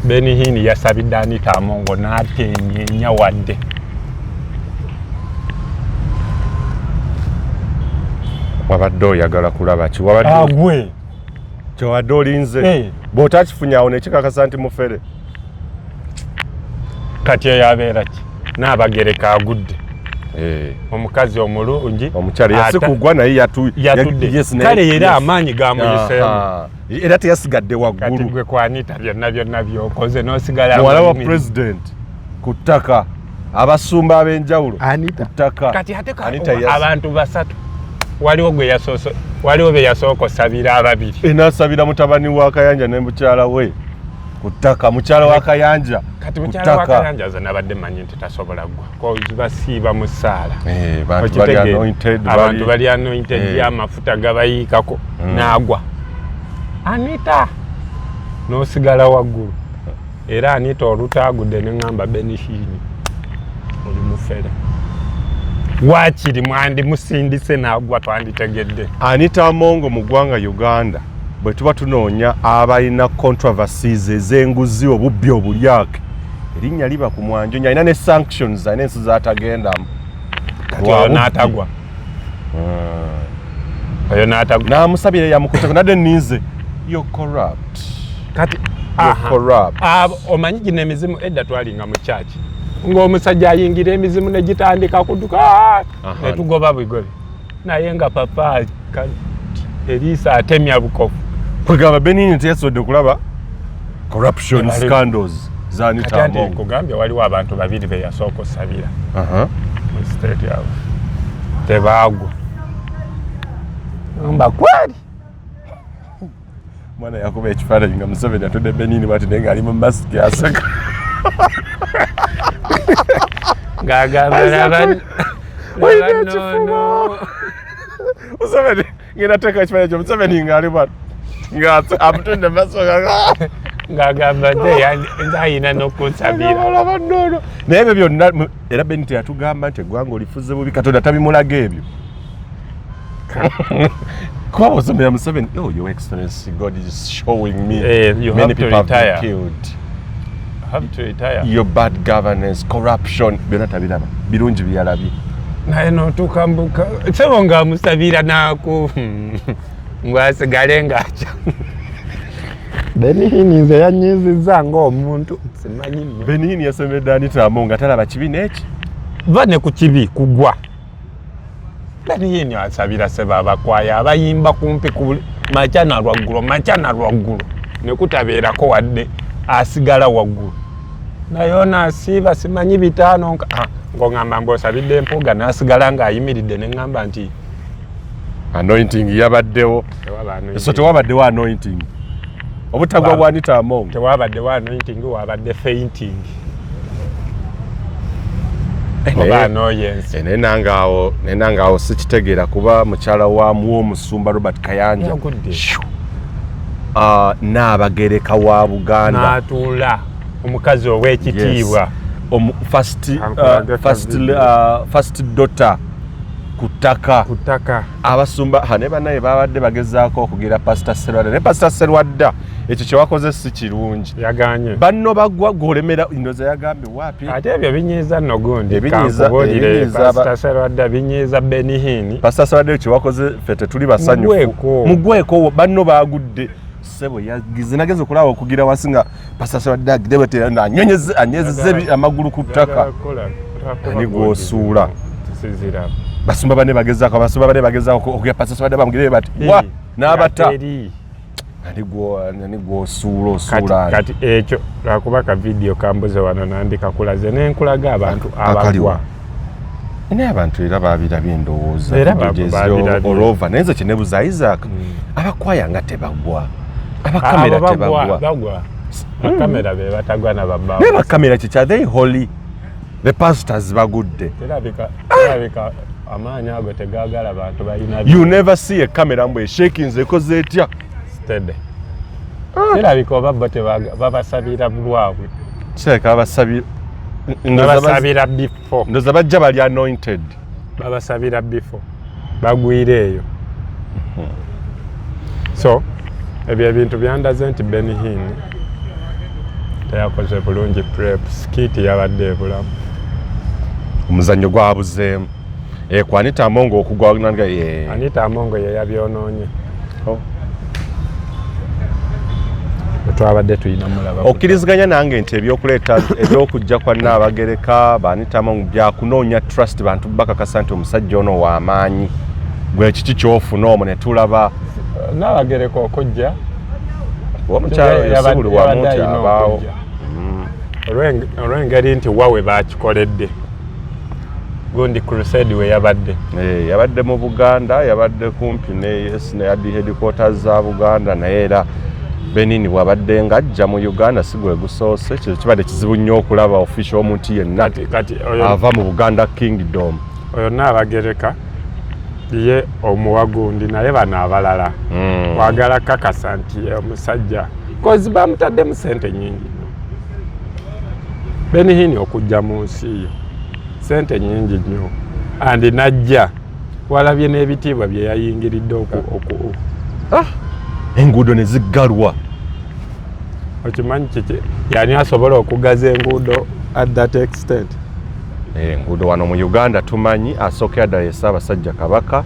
Beni Hinn yasabidde Anita Amongo n'atenyenya wadde wabadde oyagala kulaba ki agwe kyewadde olinze bw'otakifunyawo nekikakasa nti mufere kati eyo abeera ki n'abagereka agudde omukazi omulungi omukyala yasikugwa naye yatudde kale era amaanyi gamuyiseemu era teyasigadde waggulu kati gwe ku Anita byonna byokoze n'osigala muwala wa pulezidenti ku ttaka abasumba ab'enjawulo Anita ku ttaka kati ate abantu basatu waliwo be yasooka osabira ababiri n'asabira mutabani wa Kayanja ne mukyala we ku ttaka mukyala wa Kayanja kati mukyala wa Kayanja ze nabadde manyi nti tasobola gwa basiiba mu ssaala abantu bali anointed amafuta gabayiikako n'agwa Anita n'osigala waggulu era Anita olutaagudde ne ŋŋamba Beni Hinn oli mufere waakiri mwandi musindise n'agwa twanditegedde Anita Amongo mu ggwanga Uganda bwe tuba tunoonya abalina controversies ez'enguzi obubbi obulyake erinnya liba ku mwanjo alina ne sanctions alina ensi z'atagendamu kati oyo n'atagwa oyo n'atagwa n'amusabire yamukuteko nadde nninze you're corrupt kati corrupt omanyi gino emizimu edda twalinga mu kyaki ng'omusajja ayingira emizimu ne gitandika kudduka ne tugoba bigobe naye nga papa Eriisa atemya bukofu kwegamba Beni Hinn teyasodde kulaba corruption scandals za Anita Amongo nkugambye waliwo abantu babiri be yasooka osabira mu state house tebaagwa mba kweli mwana yakuba ekifaananyi nga Museveni atudde Beni Hinn bati naye ng'ali mu masiki aseka ng'agamba Museveni ngenda teeka ekifaananyi kyo Museveni ng'ali bwati ng'amutudde maaso ng'agamba nze ayina n'okunsabira naye ebyo byonna era Beni teyatugamba nti eggwanga olifuze bubi Katonda tabimulaga ebyo kuba bw'osomera Museveni your excellency God is showing me many people have been killed have to retire your bad governance corruption byonna tabiraba birungi byalabye naye notukambuka sebo nga musabira nako ngwasigale ngacha Benihini nze yanyiziza ng'omuntu simanyi Benihini yasomedde Anita Amongo talaba kibi neki bane ku kibi kugwa Benihini asabira seba abakwaya abayimba kumpi ku machana lwaggulu ne kutabeerako wadde asigala waggulu nayona asiba simanyi bitaano ng'ongamba mbosabidde empuga n'asigala ng'ayimiridde ne ngamba nti anointing yabaddewo so tewabaddewo anointing obutagwa bwa Anita Amongo tewabaddewo anointing wabadde fainting oba annoyance nenangaawo sikitegeera kuba mukyala waamu w'omusumba Robert Kayanja n'abagereka wa Buganda n'atuula omukazi ow'ekitiibwa first daughter ku ttaka abasumba ne banaye babadde bagezaako okugira Pastor Serwadda ne Pastor Serwadda ekyo kyewakoze si kirungi yaganye banno bagwa golemera indoza yagambye wapi ate ebyo binyiiza nno gundi kankubulire Pastor Serwadda binyiiza Benihini Pastor Serwadda kyewakoze fete tuli basanyufu mugweko banno bagudde sebo yagize okulaba okugira wasinga Pastor Serwadda agidebete anyezeze amagulu ku ttaka ani gwosuula sizira basumba bane bagezaako okuya Pastor Serwadda bamugire bati wa n'abata ani gwosuula kati ekyo lwakuba ka video kambuze wano nandika kulaze n'enkulaga abantu abagwa naye abantu era babirabye endowooza era olova naye nze kyenebuza Isaac abakwaya nga tebagwa abakamera tebagwa bakamera be batagwa n'ababbawo naye bakamera kikya they holy the pastors bagudde terabika amaanyi ago tegaagala bantu balina you never see a camera mbwe shaking ekoze etya steady terabika obabbo babasabira bulwabwe kireka babasabira before ndoza bajja bali anointed babasabira before bagwire eyo so ebyo ebintu byandaze nti Benihini teyakoze bulungi prep skiti yabadde ebulamu omuzannyo gwabuzeemu ku Anita Amongo okugwa Anita Amongo ye yabyonoonye twabadde tulina mulaba okkiriziganya nange nti ebyokuleeta ebyokujja kwa Nnaabagereka Anita Amongo byakunoonya trust bantu bakakasa nti omusajja ono w'amaanyi gwe kiki kyofuna omwo ne tulaba Nnaabagereka okujja omukyalo yasibuli wamunti abaawo olw'engeri nti wawe bakikoledde gundi crusade we yabadde mu Buganda yabadde kumpi ne yaddi headquarters za Buganda naye era Benini bwabadde ng'ajja mu Uganda si gwe gusoose kyo kibadde kizibu nnyo okulaba official omuntu yenna ava mu Buganda Kingdom oyo Nnaabagereka ye omuwagundi naye bano abalala wagala kakasa nti omusajja kozi bamutaddemu sente nyingi Benihini okujja mu nsi yo sente nyingi nnyo andi najja walabye n'ebitiibwa bye yayingiridde enguudo ne ziggalwa okimanyi kiki yani asobola okugaza enguudo at that extent enguudo wano mu Uganda tumanyi asookera ddala ye Ssaabasajja Kabaka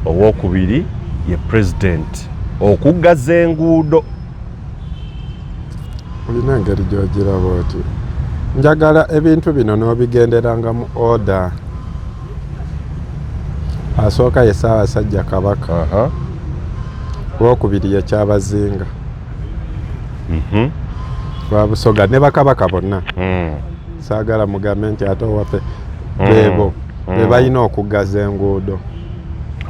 owookubiri ye president okugaza enguudo olina engeri gy'ogiraba oti njagala ebintu bino n'obigenderanga mu order asooka ye Ssaabasajja Kabaka owookubiri ye Kyabazinga Babusoga ne bakabaka bonna saagala mugambe nti ate owaffe beebo be balina okugaza enguudo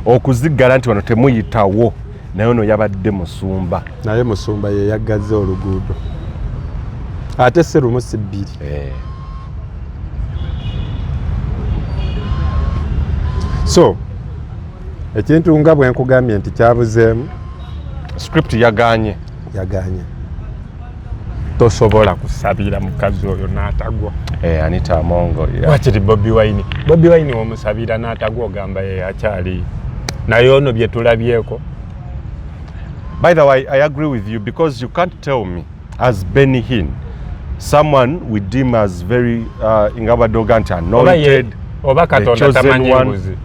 okuziggala nti wano temuyitawo naye ono yabadde musumba naye musumba ye yaggaze oluguudo ate si lumu si bbiri so ekintu nga bwe nkugambye nti kyabuzeemu script yaganye tosobola kusabira mukazi oyo n'atagwa Anita Amongo wakiri Bobi Wine omusabira n'atagwa ogamba ye akyali naye ono bye tulabyeko. By the way, I agree with you because you can't tell me as Hinn, someone we deem as very Ingabadogant anointed oba Katonda tamanyi mbuzi.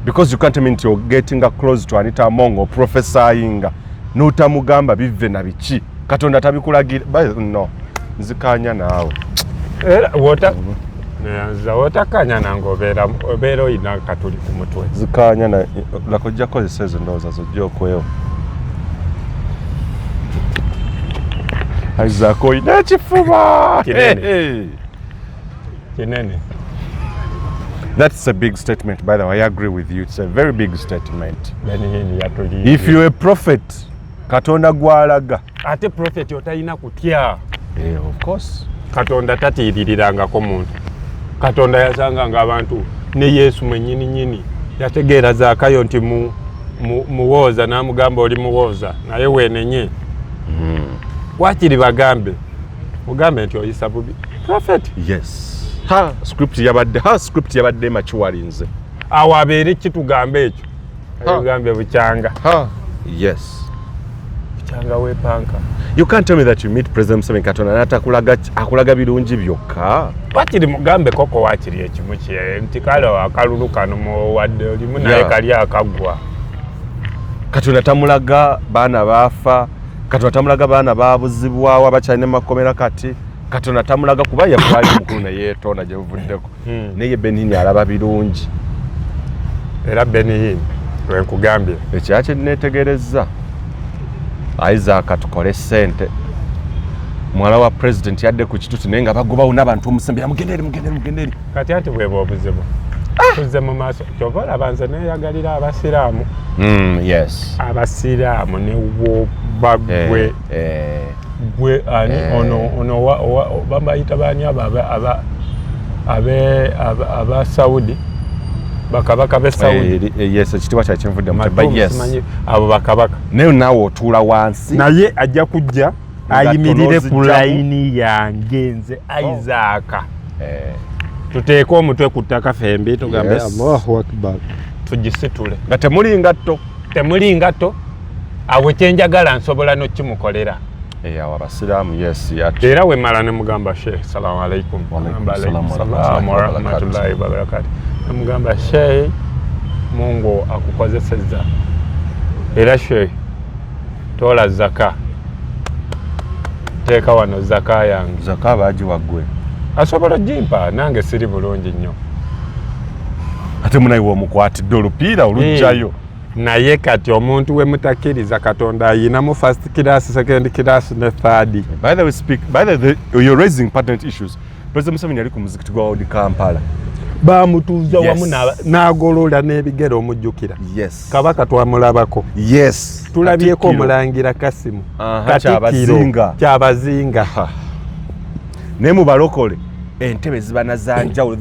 Because you can't mean you're getting close to Anita Among or prophesying n'otamugamba bive na biki Katonda tabikulagira no nzikanya naawe era wotakanya nange obeera oyina katuli ku mutwe zikanya na lakojja kozesa ezo ndowooza zojja okwewo aizaako oyina ekifuba kinene. That's a big statement, by the way. I agree with you. It's a very big statement. Hinn if you're a prophet, Katonda gwalaga. Ate prophet otayina kutya. Of course. Katonda tatiiririrangako muntu. Katonda yasanganga abantu ne Yesu mwennyini yategeera Zaakayo nti muwooza n'amugamba oli muwooza naye weenenye. Wakiri bagambe mugambe nti oyisa bubi prophet. Yes. Ha script yabadde machuwalinze awo abeere kitugambe ekyo agambe bukyanga. Yes, bukyanga wepanka. You can't tell me that you meet President Museveni Katonda akulaga birungi byokka. Wakiri mugambe koko wakiri ekimu kye nti kale akalulu kano muwadde olimu naye kali akagwa. Katonda tamulaga baana baafa, Katonda tamulaga baana baabuzibwawo abakyalina makomera kati, Katonda tamulaga kuba yakwali mukulu naye yeetonda gye buvuddeko. Naye Hinn alaba birungi. Era Hinn lwe nkugambye ekyaki neetegerezza Isaac tukole ssente. Mwala wa president yadde ku kitutu naye nga bagobawo n'abantu omusembe mugenderi. Kati ati bweba obuzibu tuzze mu maaso kyova olaba nze neeyagalira abasiraamu. Yes. Abasiraamu ne wobagwe gwe ani ono babayita baani aba Saudi bakabaka be Saudi. Yes, ekitiibwa kya kyenvudde mu yes. Abo bakabaka naye naawe otuula wansi naye ajja kujja ayimirire ku layini yange nze Isaac. Tuteeke omutwe ku ttaka fembi tugambe Allahu Akbar tugisitule nga temuli ngatto awo kyenjagala nsobola n'okimukolera. Awo abasiraamu yes yati era we mala ne mugamba Sheikh salamu alaikum wa rahmatullahi wa barakatuh. Mugamba Sheikh Mungu akukozesezza era Sheikh tola zaka teeka wano zaka yange. Zaka baaji waggwe asobola jimpa nange siri bulungi nnyo ate munaiwe omukwatidde olupiira olugjayo. Naye kati omuntu we mutakiriza Katonda ayinamu first class, second class ne third. By the way, you're raising patent issues. President Museveni yali ku muzikiti gwa Old Kampala. Bamutuuza wamu n'agolola n'ebigere omujjukira. Yes. Kabaka twamulabako. Yes. Tulabyeko omulangira Kasimu. Kyabazinga. Kyabazinga. Ne mu balokole entebe ziba nazanjawulo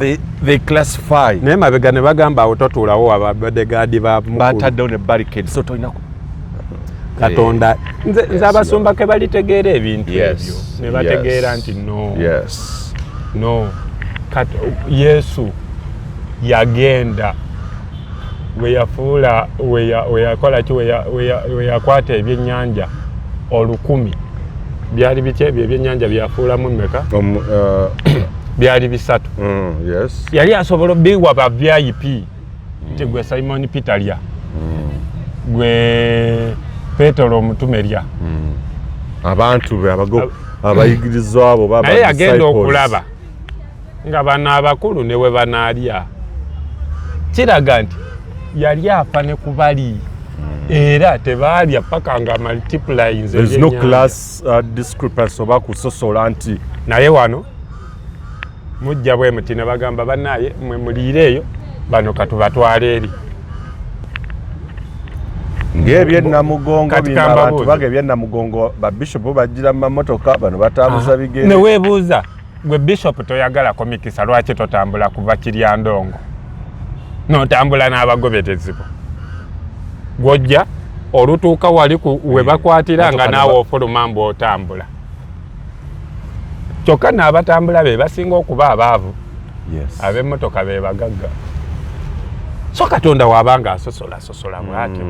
they classify. Naye mabega ne bagamba awo totuulawo ababodegaadi ba mukulu. Bataddewo ne barricade so tolina Katonda nze abasumba ke balitegeera ebintu ebyo ne bategeera nti no Yesu yagenda weyafuula weyakola ki weyakwata ebyennyanja 1000 byali biki ebyo ebyennyanja byafuulamu mmeka byali 3. Yes. Yali asobola biwa ba VIP nti gwe Simon Peter lya gwe Petero omutume lya abantu be abayigirizwa abo baba naye agenda okulaba nga bano abakulu ne we banaalya kiraga nti yali afa ne kubali era tebaalya paka nga multiplies. There's no class discrepancy oba kusosola nti naye wano mujja bwe muti ne bagamba bannaye mwe muliire eyo bano katubatwala eri ng'ebyennamugongo bino abantu baga ebyennamugongo babishopu bajjira mu mamotoka bano batambuza bigere. Ne weebuuza gwe bishop toyagala komikisa lwaki totambula kuva Kiryandongo n'otambula n'abagobetezi bo gwojja olutuuka wali we bakwatira nga naawe ofuluma mbu otambula kyokka n'abatambula be basinga okuba abaavu. Ab'emmotoka be bagagga so Katonda wabanga asosola bwatyo.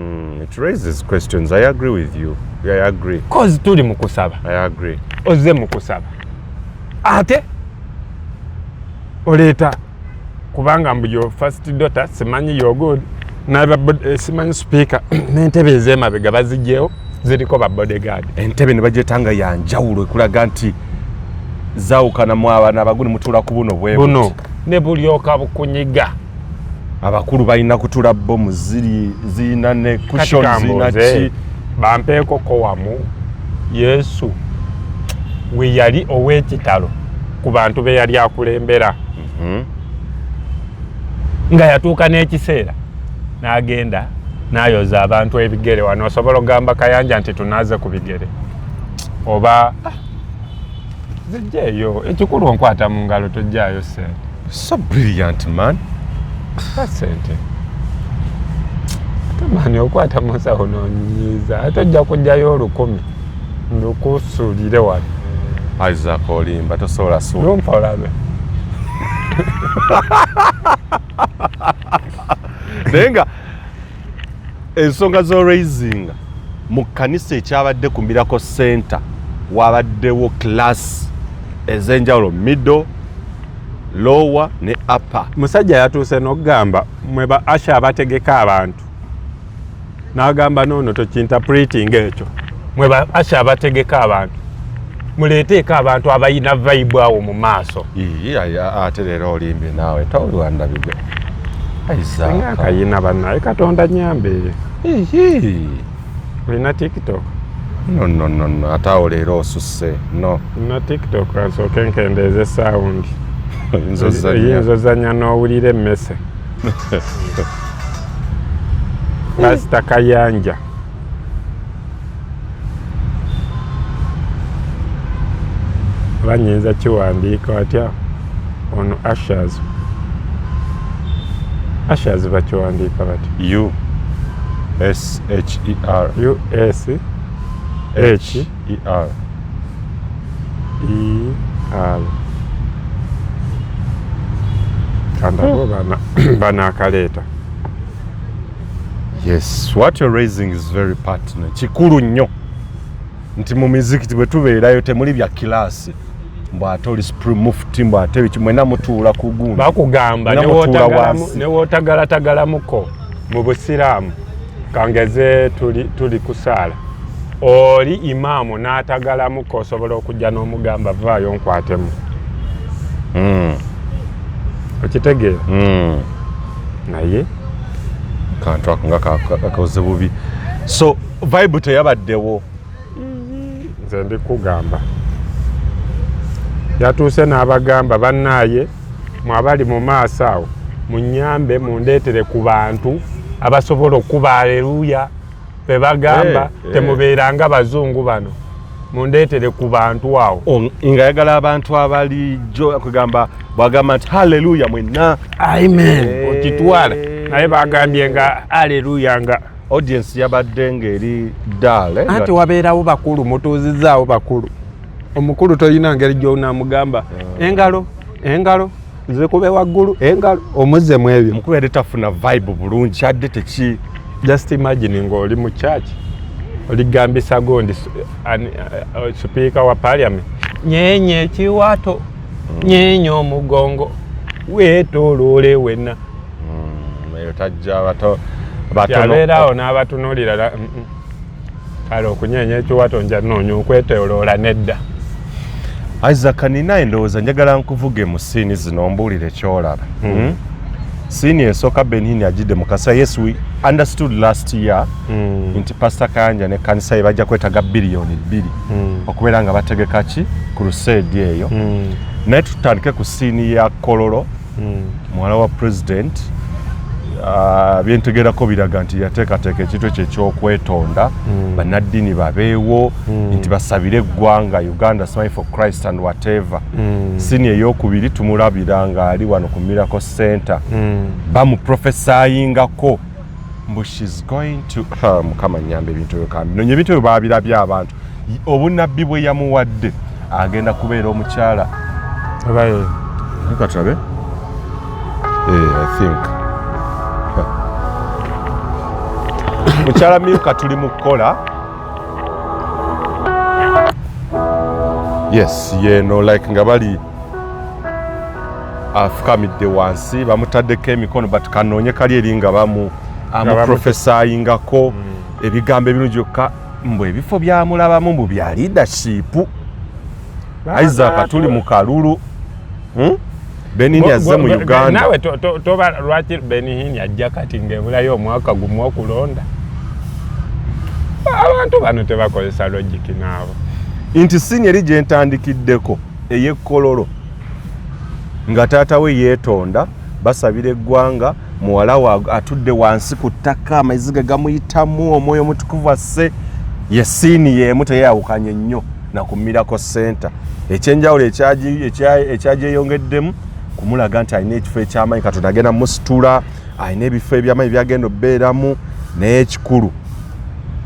It raises questions. I agree with you. I agree. Cause tuli mu kusaba. I agree. Ozze mu kusaba ate oleeta kubanga mbu your first daughter simanyi you're good na simanyi speaker n'entebe ez'emabega bazigyewo ziriko ba bodyguard. Entebe ne bagyetanga ya njawulo ekulaga nti zaawukana mu abaana abaguni mutuula ku buno bwe buno ne bulyoka bukunyiga. Abakulu balina kutula bomu zirina ne cushion zina ki bampeeko ko wamu Yesu we yali ow'ekitalo ku bantu be yali akulembera. Nga yatuuka n'ekiseera n'agenda n'ayoza abantu ebigere wano osobola ogamba Kayanja nti tunaaze ku bigere oba zijjeeyo ekikulu onkwata mu ngalo tojjaayo sente. So brilliant man. Sente tamani okwata musawo nonyiza ate ojja kujjayo 10,000 ndukusuulire wano. Isaac olimba tosobola suula. Lumpa olabe. Naye nga ensonga z'oraising mu kkanisa ekyabadde ku Miracle Center wabaddewo class ez'enjawulo middle, lower ne upper. Musajja yatuuse n'okugamba mwe ba asha abategeka abantu n'agamba noono tokinterpreting ekyo mwe ba asha abategeka abantu muleeteeko abantu abayina vibe awo mu maaso. Ate leero olimbe naawe tolwanda bibwe. Nga kayina bannaye Katonda nyambe. Olina TikTok? No. Ate awo leero osusse. No. Na TikTok ansooke nkendeeze sound. Oyinza ozannya n'owulira emmese. Pasita Kayanja. Oba nnyinza kiwandiika atya ono Ushers. Ushers bakiwandiika bati. U-S-H-E-R. U-S-H-E-R. E-R. Kandabo banakaleeta. Yes, what you're raising is very pertinent. Kikulu nnyo nti mu mizikiti bwe tubeerayo temuli bya kilaasi mbw ate oli supreme mufti mbw ate biki mwena mutuula ku gundi. Bakugamba ne wootagalatagalamuko mu busiraamu kangeze tuli kusaala oli imaamu n'atagalamuko osobola okujja n'omugamba vaayo nkwatemu. Okitegeera? Naye kantu ako nga kakoze bubi. So vibe teyabaddewo. Nze ndikugamba yatuuse n'abagamba bannaaye mwabali mu maaso awo munyambe mundeetere ku bantu abasobola okuba aleluya be bagamba temubeeranga bazungu bano mundeetere ku bantu awo. Nga yagala abantu abali jo kugamba bagamba nti haleluya mwenna amen okitwala naye bagambye nga haleluya nga audience yabadde ngeri ddala. Ate wabeerawo bakulu mutuuzizaawo bakulu omukulu tolina ngeri gy'onaamugamba engalo zikube waggulu engalo omuzzemu ebyo. Omukulu yali tafuna vibe bulungi kyadde teki. Just imagine ng'oli mu church oligambisa gondi speaker wa parliament nyenye ekiwato nyenye omugongo weetooloole wenna. Eyo tajja yabeerawo n'abatunuulira kale okunyenya ekiwato nja noonya okwetooloola nedda. Isaac nina endowooza njagala nkuvuge mu siini zino ombuulire kyolaba. Siini esooka Hinn agidde mu kasa. Yes, we understood last year nti Pastor Kayanja ne kanisa ye bajja kwetaga biliyoni 2 okubeera nga bategeka ki crusade eyo. Naye tutandike ku siini ya Kololo muwala wa president. Byentegerako biraga nti yateekateeka ekintu ekyo ekyokwetonda bannaddiini babeewo nti basabire eggwanga Uganda Smile for Christ and whatever. Siini ey'okubiri tumulabira nga ali wano ku Miracle Center bamuprofesayingako mbu she's going to mukama nyambe ebintu ebyo kambi nonye ebintu ebyo baabirabye abantu obunnabbi bwe yamuwadde agenda kubeera omukyala katulabe I think mukyala myuka tuli mu kukola. Yes, yeno like nga bali afukamidde wansi bamutaddeko emikono but kanoonye kali eri nga amuprofesayingako ebigambo ebinu gyokka mbwe ebifo byamulabamu mbu bya leadership. Isaac tuli mu kalulu Benini yazze mu Uganda. Nawe toba lwaki Benini ajja kati ng'ebulayo omwaka gumu okulonda. Abantu bano tebakozesa logic naabo. Inti sini eri gye ntandikiddeko ey'ekkololo nga taata we yeetonda basabira eggwanga muwala wa atudde wansi ku ttaka amaizi ge gamuyitamu omwoyo omutukuvu asse ye siini y'emu teyawukanye nnyo na ku Miracle Center. Ekyenjawulo ekyagyeyongeddemu kumulaga nti alina ekifo eky'amaanyi Katonda agenda musitula, alina ebifo eby'amaanyi byagenda okubeeramu n'ekikulu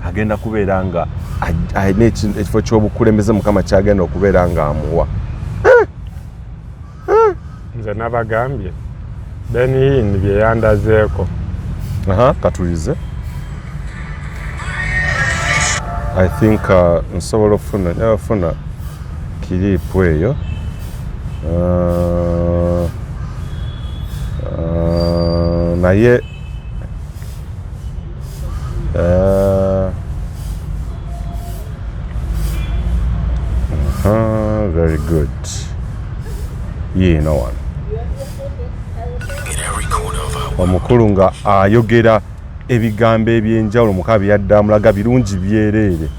agenda kubeera nga alina ekifo ky'obukulembeze Mukama kyagenda okubeera nga amuwa. Nze nabagambye Hinn bye yandazeeko. Katulize. I think nsobola ofuna kiripu eyo. Naye very good. No one. Omukulu nga ayogera ebigambo ebyenjawulo Mukama byadde amulaga birungi byereere.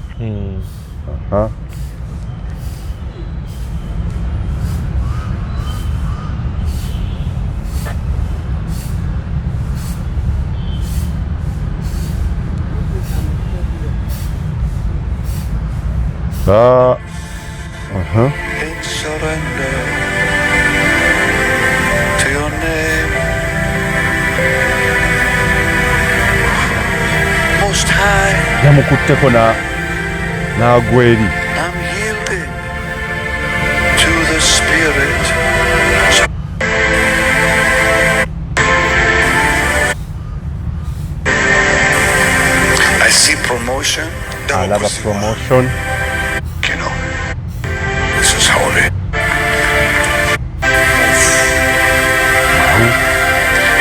Yamukutteko n'agwa eri. Alaba promotion. This is holy.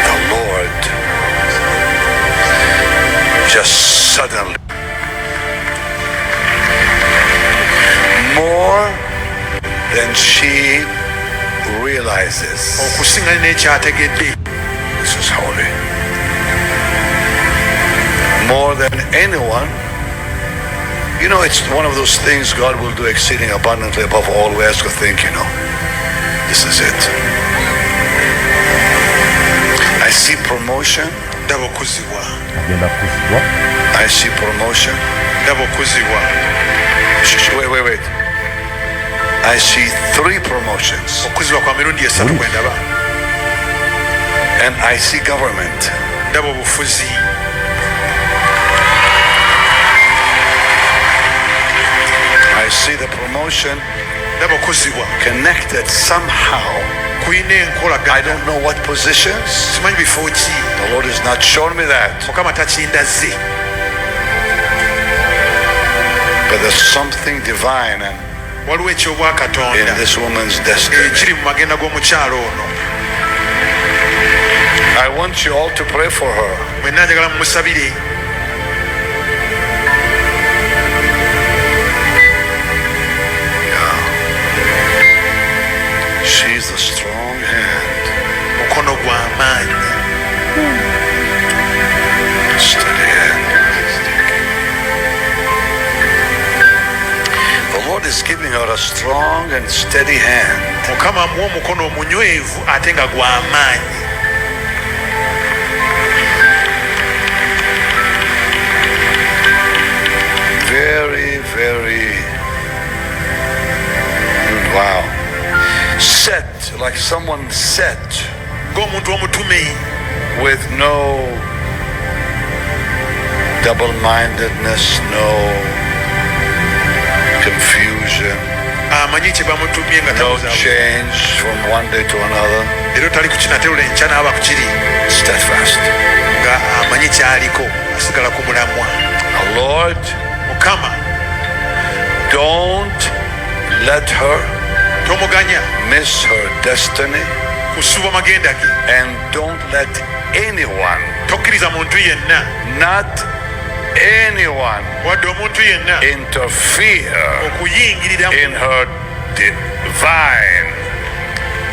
The Lord just suddenly, more than she realizes. This is holy. More than anyone. You know, it's one of those things God will do exceeding abundantly above all we ask or think, you know. This is it. I see promotion. I see promotion. Wait. I see 3 promotions. And I see government. I see the promotion connected somehow. I don't know what positions. The Lord is not showing me that. But there's something divine in this woman's destiny. I want you all to pray for her. She's a strong hand. Steady hand. The Lord is giving her a strong and steady hand. Very, very, wow. Set, like someone set, with no double-mindedness, no confusion, no change from one day to another. Steadfast. Lord, don't let her miss her destiny. kusuba magenda ge. And don't let anyone, tokkiriza muntu yenna, not anyone, wadde omuntu yenna, interfere okuyingirira in her divine,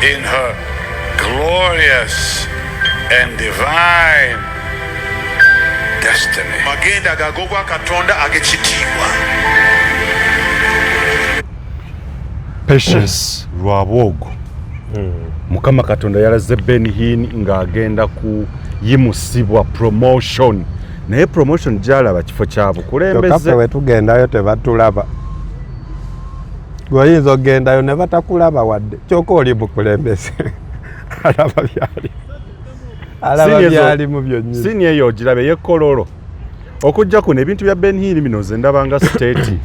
in her glorious and divine destiny. Magenda gagobwa Katonda agekitiibwa. Patience Lwabwogo. Mukama Katonda yalaze Ben Hinn ng'agenda kuyimusibwa promotion. Naye promotion gyalaba kifo kya bukulembeze. Kyokka we tugendayo tebatulaba. Goyinza ogendayo ne batakulaba wadde. Kyokka oli bukulembeze. Alaba byali. Alaba byali mu byonyini. Sini eyo ogirabe yekololo. Okujja kuno ebintu bya Ben Hinn bino nze ndabanga state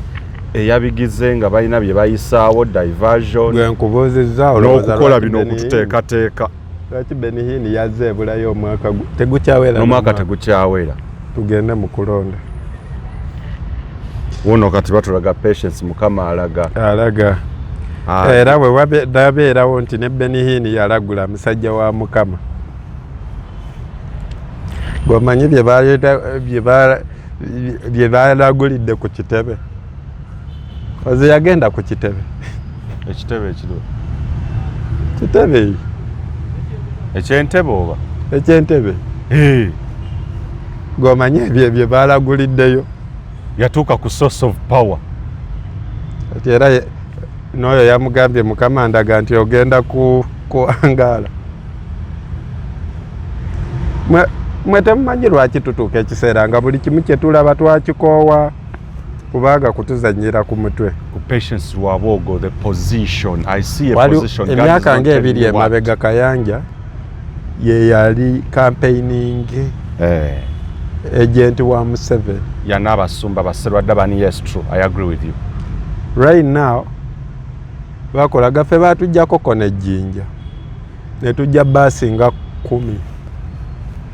eyabigize nga balina bye bayisaawo diversion. Gwe nkubuuzizza olowooza bino okututeekateeka. Lwaki Ben Hinn yazze ebulayo omwaka tegukyawera. N'omwaka tegukyawera. Tugende mu kulonda. Wuuno kati batulaga Patience Mukama alaga. Era bwe wabeerawo nti ne Ben Hinn yalagula musajja wa Mukama. Gwomanyi bye balagulidde ku kitebe. Oze yagenda ku kitebe. Ekitebe ekiro. Kitebe. Ekyentebe oba? Ekyentebe. Gwomanyi bye balaguliddeyo. Yatuuka ku source of power. Ati era n'oyo yamugambye Mukama ndaga nti ogenda kuangaala. Mwe temumanyi lwaki tutuuka ekiseera nga buli kimu kye tulaba twakikoowa kubanga kutuzannyira ku mutwe. Patience Lwabwogo, the position. I see a position. Emyaka ng'ebiri emabega Kayanja ye yali campaigning agent wa Mufere. Yana Basumba baserwadde bani. Yes, true. I agree with you. Right now bakola gaffe batujjako kone ejjinja ne tujja baasi nga 10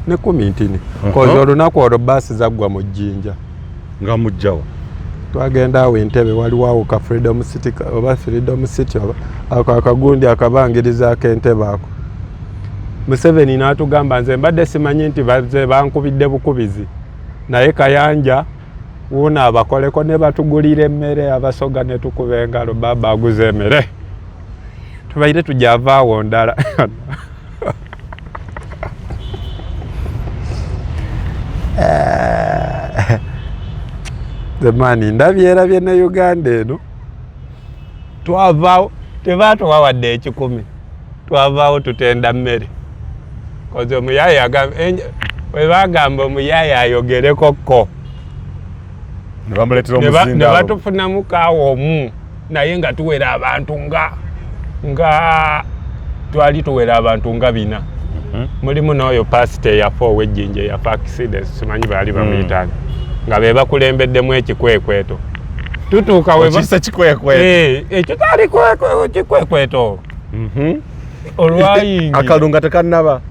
ne 10 ntini kozo olunaku olwo baasi zaggwa mu jjinja nga mujjawa twagenda awo Entebbe waliwo awo ka Freedom City oba Freedom City oba akagundi akabangiriza ak'Entebbe ako. Museveni n'atugamba nze mbadde simanyi nti baze bankubidde bukubizi naye Kayanja Wuuno abakoleko ne batugulira emmere abasoga ne tukuba engalo baba aguze emmere tubaire tujava awo ndala. Zemani ndabyerabye ne Uganda eno twavaawo tebaatuwawadde ekikumi twavaawo tutenda mmere koze omuyaya we bagamba omuyaya ayogerekokko ne batufunamu kaawo omu naye nga tuwera abantu nga twali tuwera abantu nga 4. Mulimu n'oyo pasite yafa ow'ejjinja yafa accident simanyi baali bamuyitani nga be bakulembeddemu ekikwekweto tutuuka ekyo taali kikwekweto olwayingira akalunga tekannaba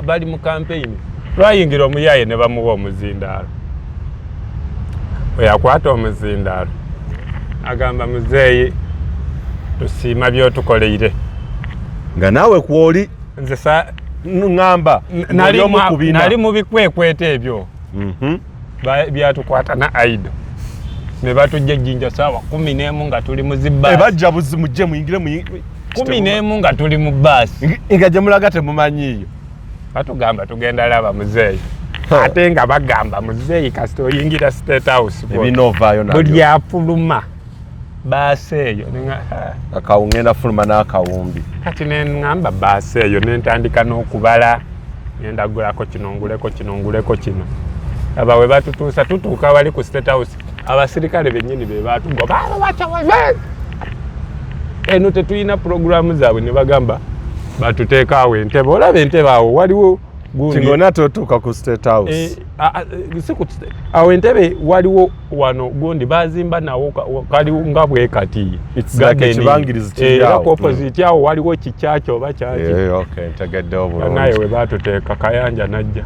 bali mu kampeyini lwayingira omuyaye ne bamuwa omuzindaalo. Yakwata omuzindaalo agamba muzeeyi tusiima by'otukoleire nga naawe kwoli nze ngamba nali mu bikwekweto ebyo byatukwata na aido ne batujja ejjinja saawa 11 nga tuli mu zibbaasi bajja buzi mujje muyingire 11 nga tuli mu bbaasi nga gye mulaga temumanyiiyo batugamba tugenda laba muzeeyi ate nga bagamba muzeeyi kasita oyingira State House ebinovaayo buli afuluma baasi eyo akawungenda fuluma n'akawumbi kati neŋŋamba baasi eyo nentandika n'okubala nendagulako kino nguleko kino aba we batutuusa tutuuka wali ku State House abasirikale bennyini be batugwa eno tetulina puroguramu zaabwe ne bagamba batuteeka awo Entebbe olaba Entebbe awo waliwo Kingona totuuka ku State House awo Entebbe waliwo wano gundi bazimba nawo kali nga bwe kati era ku opposite awo waliwo kikyaki oba kyaki naye we batuteeka Kayanja najja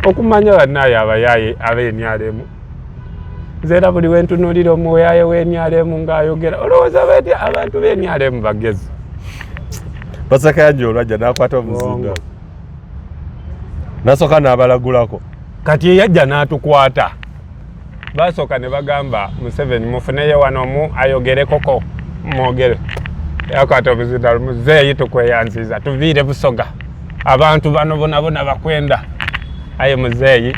okumanya bannaye abayaye ab'enyalemu nze era buli wentunuulira omuyaye w'enyalemu ng'ayogera olowooza abantu b'enyalemu bagezi Basakayanja olwajja n'akwata omuzinda nasooka n'abalagulako kati eyajja n'atukwata basooka ne bagamba Museveni mufuneyo wano ayogerekoko mwogere yakwata omuzinda muzeeyi tukweyanziza tuviire Busoga abantu bano bonna bakwenda aye muzeeyi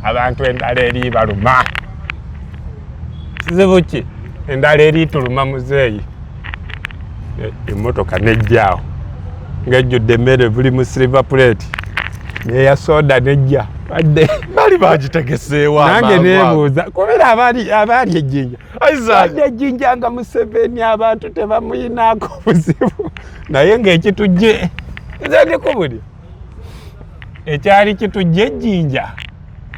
abantu endala eri baluma kizibu ki endala eri tuluma muzeeyi emmotoka nejjaawo ng'ejjudde emmere buli mu silver plate neya soda nejja badde bali bagitegeseewa nange neebuuza kubera abaali ejjinja badde ejjinja nga Museveni abantu tebamuyinaako buzibu naye ng'ekitujje nze ndikubuli ekyali kitujje ejjinja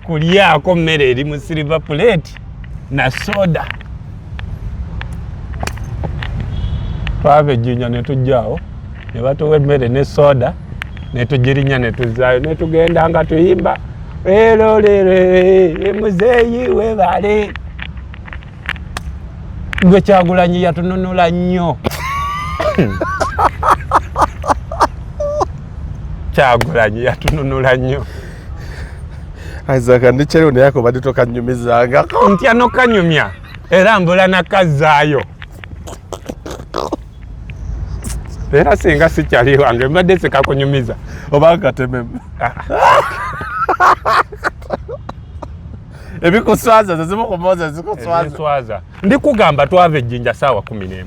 kulyako mmere eri mu silver plate na soda twava ejjinja ne tujjaawo ne batuwa emmere ne soda ne tugirinya ne tuzaayo ne tugenda nga tuyimba leero muzeeyi webale gwe Kyagulanyi yatununula nnyo Kyagulanyi yatununula nnyo Isaac ndikyeriwo naye ako badde tokanyumizanga ntya nokanyumya era mbula nakazaayo era singa sikyali wange mbadde sikakunyumiza oba katememu ebikuswaza zezimukumoza zikuswaza ndikugamba twava ejjinja saawa 11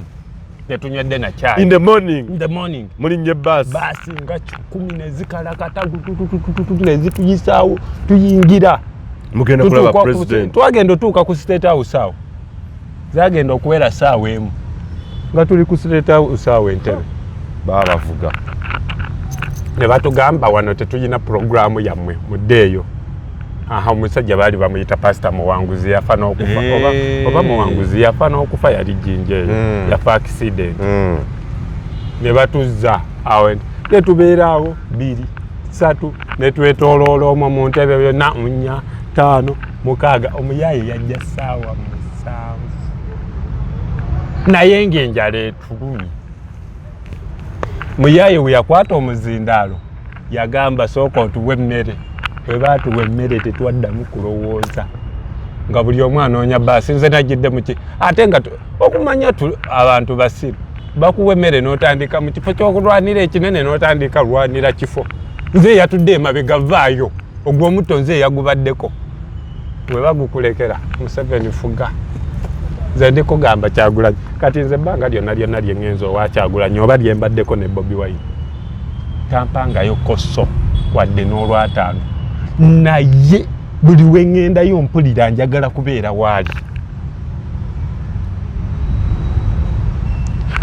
netunywedde na chai in the morning mulinnye basi nga 10 nezikalakata nezituyisaawo tuyingira mugenda kulaba president twagenda otuuka ku State House awo zagenda okuwera saawa emu nga tuli ku State House awo Entebbe babavuga ne batugamba wano tetulina programu yammwe muddeeyo omusajja baali bamuyita pasita Muwanguzi yafa n'okufa oba Muwanguzi yafa n'okufa yali jjinja eyo yafa accident ne batuzza awo ne tubeera awo 2 3 ne twetooloola omwo mu ntebe byonna 4 5 6 omuyaaye yajja ssaawa 7 naye ng'enjala etulumye muyaaye we yakwata omuzindaalo yagamba sooka otuwe emmere bwe baatuwa emmere tetwaddamu kulowooza nga buli omu anoonya baasi nze najjidde muki ate nga okumanya abantu basiru bakuwa emmere n'otandika mu kifo ky'okulwanira ekinene n'otandika lwanira kifo nze yatudde emabega vaayo ogw'omutto nze yagubaddeko bwe bagukulekera Museveni fuga nze ndikugamba Kyagulanyi kati nze ebbanga lyonna lye ŋŋenza owa Kyagulanyi oba lye mbaddeko ne Bobi-Wine tampangayo kosso wadde n'olwataano naye buli we ŋŋendayo mpulira njagala kubeera waali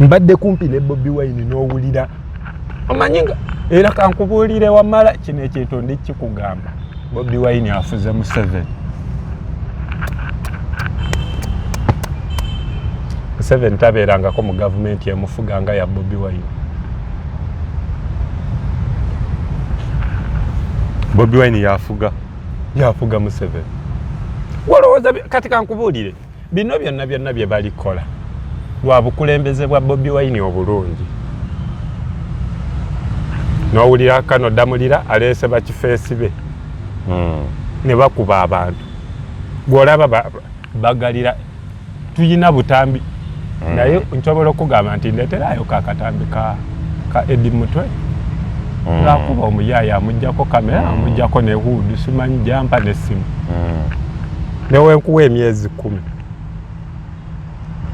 mbadde kumpi ne Bobi-Wine n'owulira omanyi nga era kankubuulire wamala kino ekintu ndikikugamba Bobi-Wine afuze Museveni Museveni tabeerangako mu gavumenti emufuga nga ya Bobi-Wine Bobi-Wine yafuga Museveni walowooza kati kankubuulire bino byonna bye balikola lwa bukulembeze bwa Bobi-Wine obulungi n'owulira kano ddamulira Aleese bakifeesi be ne bakuba abantu gw'olaba bagalira tuyina butambi naye nsobola okugamba nti ndeeterayo kakatambi ka Edi Mutwe ng'akuba omuyaaye amuggyako kamera amuggyako ne huudu simanyi jampa n'essimu newenkuwa emyezi 10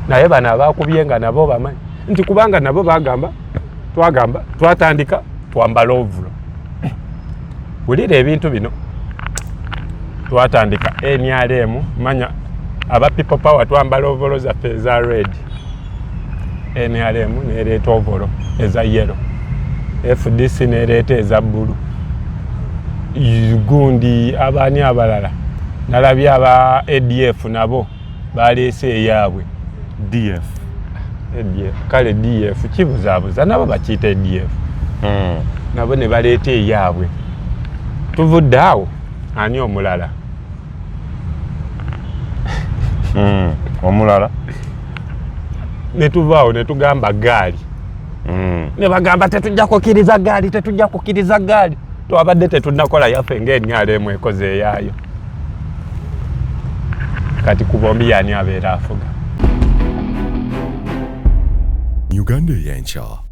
naye bano abakubye nga nabo bamanyi nti kubanga nabo twatandika twambala ovulo wulira ebintu bino twatandika NRM manya aba people power twambala ovolo zaffe eza red NRM nereeta ovolo eza yellow FDC nereeta eza bbulu gundi abaani abalala nalabye aba ADF nabo baleese eyaabwe DF kale DF kibuzaabuza nabo bakiyita ADF nabo ne baleeta eyaabwe tuvudde awo ani omulala omulala ne tuvaawo ne tugamba gaali ne bagamba tetujja kukkiriza gaali twabadde tetunnakola yaffe ng'ennyalemu ekoze yaayo kati ku bombi yani abeera afuga. Uganda Eyenkya.